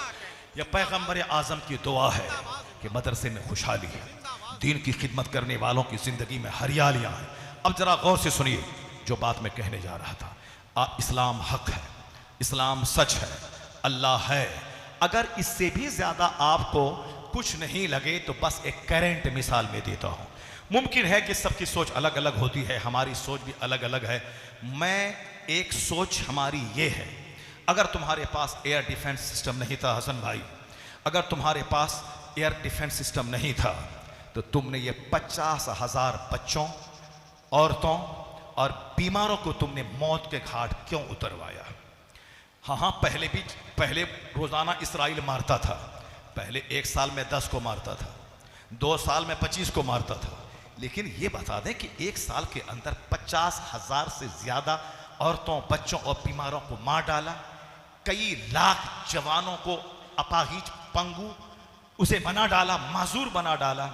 यह पैगंबर आजम की दुआ है कि मदरसे में खुशहाली है, दीन की खिदमत करने वालों की जिंदगी में हरियालियां हैं। अब जरा गौर से सुनिए जो बात मैं कहने जा रहा था। इस्लाम हक है, इस्लाम सच है, अल्लाह है। अगर इससे भी ज्यादा आपको कुछ नहीं लगे तो बस एक करंट मिसाल में देता हूं। मुमकिन है कि सबकी सोच अलग अलग होती है, हमारी सोच भी अलग अलग है। मैं एक सोच हमारी ये है, अगर तुम्हारे पास एयर डिफेंस सिस्टम नहीं था हसन भाई, अगर तुम्हारे पास एयर डिफेंस सिस्टम नहीं था तो तुमने ये 50,000 बच्चों, औरतों और बीमारों को तुमने मौत के घाट क्यों उतरवाया? हाँ, पहले रोजाना इसराइल मारता था, पहले 1 साल में 10 को मारता था, 2 साल में 25 को मारता था, लेकिन ये बता दें कि 1 साल के अंदर 50,000 से ज्यादा औरतों, बच्चों और बीमारों को मार डाला, कई लाख जवानों को अपाहिज, पंगु उसे बना डाला, माजूर बना डाला।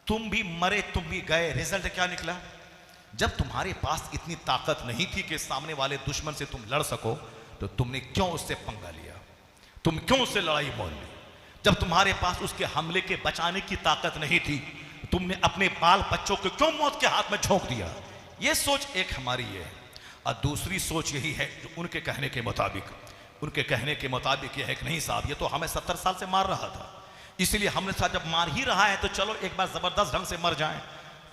तुम भी मरे, तुम भी गए, रिजल्ट क्या निकला? जब तुम्हारे पास इतनी ताकत नहीं थी कि सामने वाले दुश्मन से तुम लड़ सको तो तुमने क्यों उससे पंगा लिया? तुम क्यों उससे लड़ाई मोल ली? जब तुम्हारे पास उसके हमले के बचाने की ताकत नहीं थी तुमने अपने बाल बच्चों को क्यों मौत के हाथ में झोंक दिया? ये सोच एक हमारी है। और दूसरी सोच यही है जो उनके कहने के मुताबिक यह है कि नहीं साहब, ये तो हमें 70 साल से मार रहा था, इसलिए हमने साथ जब मार ही रहा है तो चलो एक बार जबरदस्त ढंग से मर जाएं।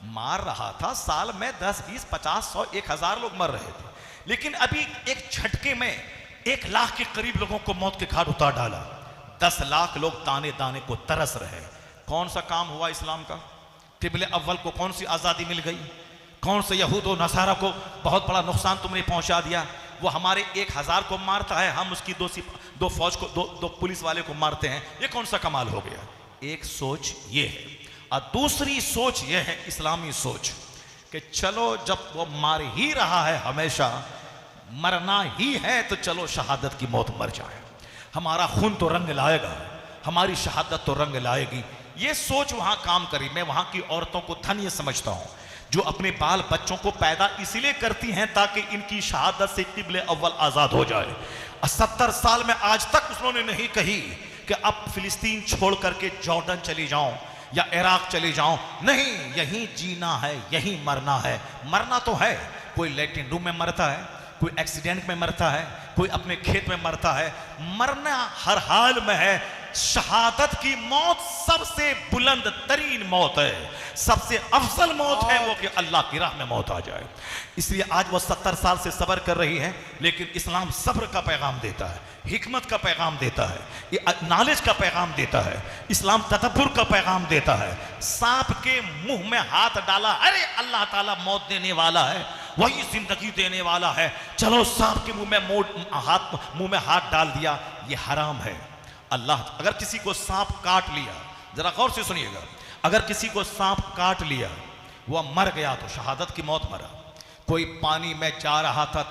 मार रहा था, साल में 10, 20, 50, 100, 1000 लोग मर रहे थे, लेकिन अभी एक झटके में 1 लाख के करीब लोगों को मौत के घाट उतार डाला। 10 लाख लोग दाने दाने को तरस रहे। कौन सा काम हुआ इस्लाम का? क़िबले अव्वल को कौन सी आज़ादी मिल गई? कौन से यहूद और नसारा को बहुत बड़ा नुकसान तुमने पहुंचा दिया? वो हमारे 1000 को मारता है, हम उसकी 2 फौज को, 2 पुलिस वाले को मारते हैं। ये कौन सा कमाल हो गया? एक सोच ये है। और दूसरी सोच ये है इस्लामी सोच कि चलो जब वो मार ही रहा है, हमेशा मरना ही है, तो चलो शहादत की मौत मर जाए, हमारा खून तो रंग लाएगा, हमारी शहादत तो रंग लाएगी। ये सोच वहां काम करी। मैं वहां की औरतों को धन्य समझता हूं जो अपने बाल बच्चों को पैदा इसलिए करती हैं ताकि इनकी शहादत से क़िबले अव्वल आजाद हो जाए। 70 साल में आज तक उन्होंने नहीं कही कि अब फिलिस्तीन छोड़ करके जॉर्डन चली जाऊं या इराक चली जाऊं। नहीं, यहीं जीना है, यहीं मरना है। मरना तो है, कोई लैट्रिन रूम में मरता है, कोई एक्सीडेंट में मरता है, कोई अपने खेत में मरता है, मरना हर हाल में है। शहादत की मौत सबसे बुलंद तरीन मौत है, सबसे अफजल मौत है वो कि अल्लाह की राह में मौत आ जाए। इसलिए आज वो 70 साल से सब्र कर रही है, लेकिन इस्लाम सब्र का पैगाम देता है, हिकमत का पैगाम देता है, ये नॉलेज का पैगाम देता है, इस्लाम तदब्बुर का पैगाम देता है। सांप के मुंह में हाथ डाला, अरे अल्लाह ताला मौत देने वाला है, वही जिंदगी देने वाला है, चलो सांप के मुंह में हाथ डाल दिया, ये हराम है। अल्लाह अगर किसी को सांप काट लिया, जरा गौर से सुनिएगा, अगर किसी को सांप काट लिया, वह मर गया तो शहादत की मौत मरा। कोई पानी में जा रहा था,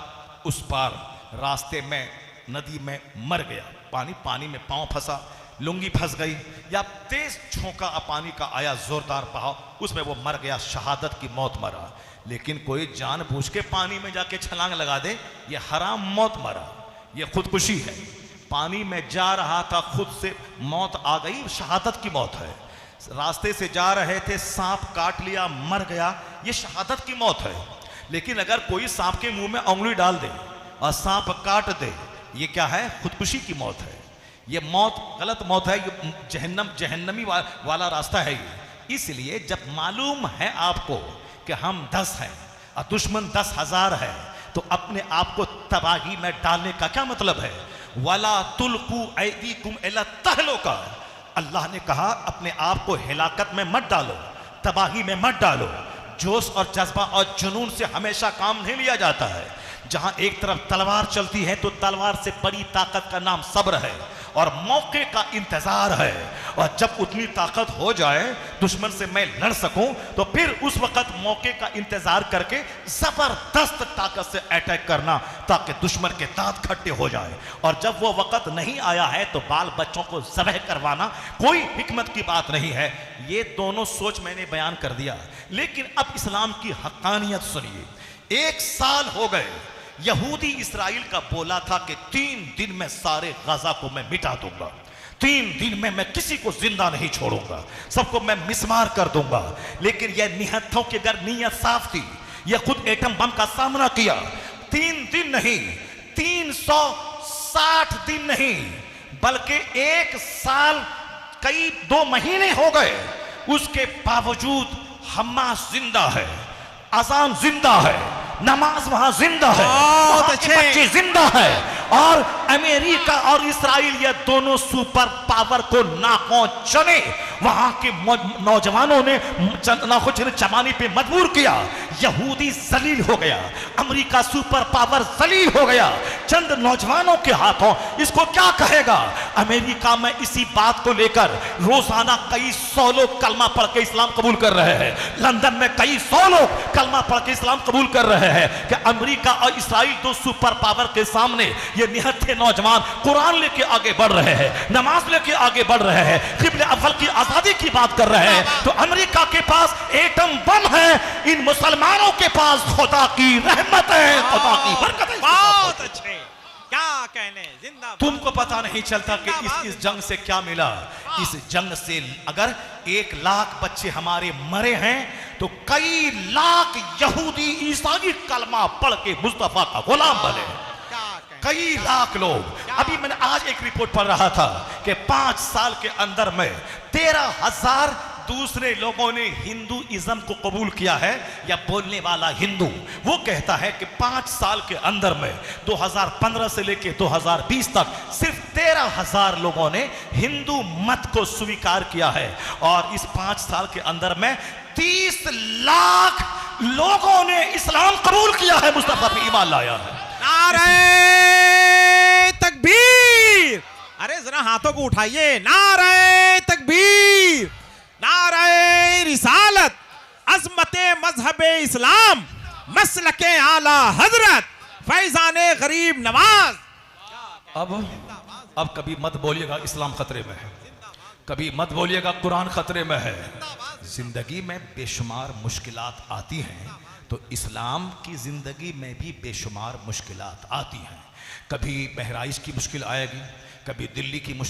उस पार रास्ते में नदी में मर गया, पानी में पांव फंसा, लुंगी फंस गई, या तेज झोंका पानी का आया, जोरदार बहाव, उसमें वो मर गया, शहादत की मौत मरा। लेकिन कोई जानबूझ के पानी में जाके छलांग लगा दे, ये हराम मौत मरा, ये खुदकुशी है। पानी में जा रहा था, खुद से मौत आ गई, शहादत की मौत है। रास्ते से जा रहे थे, सांप काट लिया, मर गया, ये शहादत की मौत है। लेकिन अगर कोई सांप के मुंह में उंगली डाल दे और सांप काट दे, ये क्या है? खुदकुशी की मौत है। ये मौत गलत मौत है, ये जहन्नमी वाला रास्ता है ये। इसलिए जब मालूम है आपको कि हम 10 हैं और दुश्मन 10,000 है, तो अपने आप को तबाही में डालने का क्या मतलब है? वला तुल्कू ऐदीकुम इला तहलुका, अल्लाह ने कहा अपने आप को हिलाकत में मत डालो, तबाही में मत डालो। जोश और जज्बा और जुनून से हमेशा काम नहीं लिया जाता है। जहां एक तरफ तलवार चलती है तो तलवार से बड़ी ताकत का नाम सब्र है, और मौके का इंतजार है, और जब उतनी ताकत हो जाए दुश्मन से मैं लड़ सकूं तो फिर उस वक्त मौके का इंतजार करके जबरदस्त ताकत से अटैक करना, ताकि दुश्मन के दांत खट्टे हो जाए। और जब वो वक्त नहीं आया है तो बाल बच्चों को ज़बह करवाना कोई हिकमत की बात नहीं है। ये दोनों सोच मैंने बयान कर दिया, लेकिन अब इस्लाम की हक्कानियत सुनिए। 1 साल हो गए, यहूदी इसराइल का बोला था कि 3 दिन में सारे गाजा को मैं मिटा दूंगा, 3 दिन में मैं किसी को जिंदा नहीं छोड़ूंगा, सबको मैं मिसमार कर दूंगा। लेकिन यह निहत्थों की अगर नीयत साफ थी, यह खुद एटम बम का सामना किया। 3 दिन नहीं, 360 दिन नहीं, बल्कि 1 साल कई 2 महीने हो गए, उसके बावजूद हमास जिंदा है, अजान जिंदा है, नमाज वहां जिंदा है, बहुत अच्छे बच्चे जिंदा है। और अमेरिका और इसराइल ये दोनों सुपर पावर को नाकों चने वहां के नौजवानों ने नाकों चने चबाने पे मजबूर किया। यहूदी जलील हो गया, अमेरिका सुपर पावर जलील हो गया चंद नौजवानों के हाथों। इसको क्या कहेगा? अमेरिका में इसी बात को लेकर रोजाना कई 100 लोग कलमा पढ़ के इस्लाम कबूल कर रहे हैं। लंदन में कई 100 लोग कलमा पढ़ के इस्लाम कबूल कर रहे हैं कि अमेरिका और इसराइल 2 सुपर पावर के सामने ये निहत्थे नौजवान कुरान लेके आगे बढ़ रहे हैं, नमाज लेके आगे बढ़ रहे हैं, किबले अव्वल की आजादी की बात कर रहे हैं। तो अमेरिका के पास एटम बम है, इन मुसलमानों के पास खुदा की रहमत है, खुदा की बरकत है। बहुत अच्छे, क्या कहने, जिंदाबाद। तुमको पता नहीं चलता कि इस जंग से क्या मिला। इस जंग से अगर 1 लाख बच्चे हमारे मरे हैं तो कई लाख यहूदी ईसाई कलमा पढ़ के मुस्तफा का गुलाम बने, कई लाख लोग। अभी मैंने आज एक रिपोर्ट पढ़ रहा था कि 5 साल के अंदर में 13,000 दूसरे लोगों ने हिंदुइज्म को कबूल किया है, या बोलने वाला हिंदू। वो कहता है कि 5 साल के अंदर में 2015 से लेके 2020 तक सिर्फ 13,000 लोगों ने हिंदू मत को स्वीकार किया है, और इस 5 साल के अंदर में 30 लाख लोगों ने इस्लाम कबूल किया है, मुस्तफा पे ईमान लाया है। नारे तकबीर, अरे जरा हाथों को उठाइए। नारे तकबीर, नारे रिसालत, अज़मते मजहबे इस्लाम, मसलके आला हजरत, फैजाने गरीब नवाज। अब कभी मत बोलिएगा इस्लाम खतरे में है, कभी मत बोलिएगा कुरान खतरे में है। जिंदगी में बेशुमार मुश्किलात आती हैं, तो इस्लाम की जिंदगी में भी बेशुमार मुश्किलात आती हैं। कभी बहराइच की मुश्किल आएगी, कभी दिल्ली की मुश्किल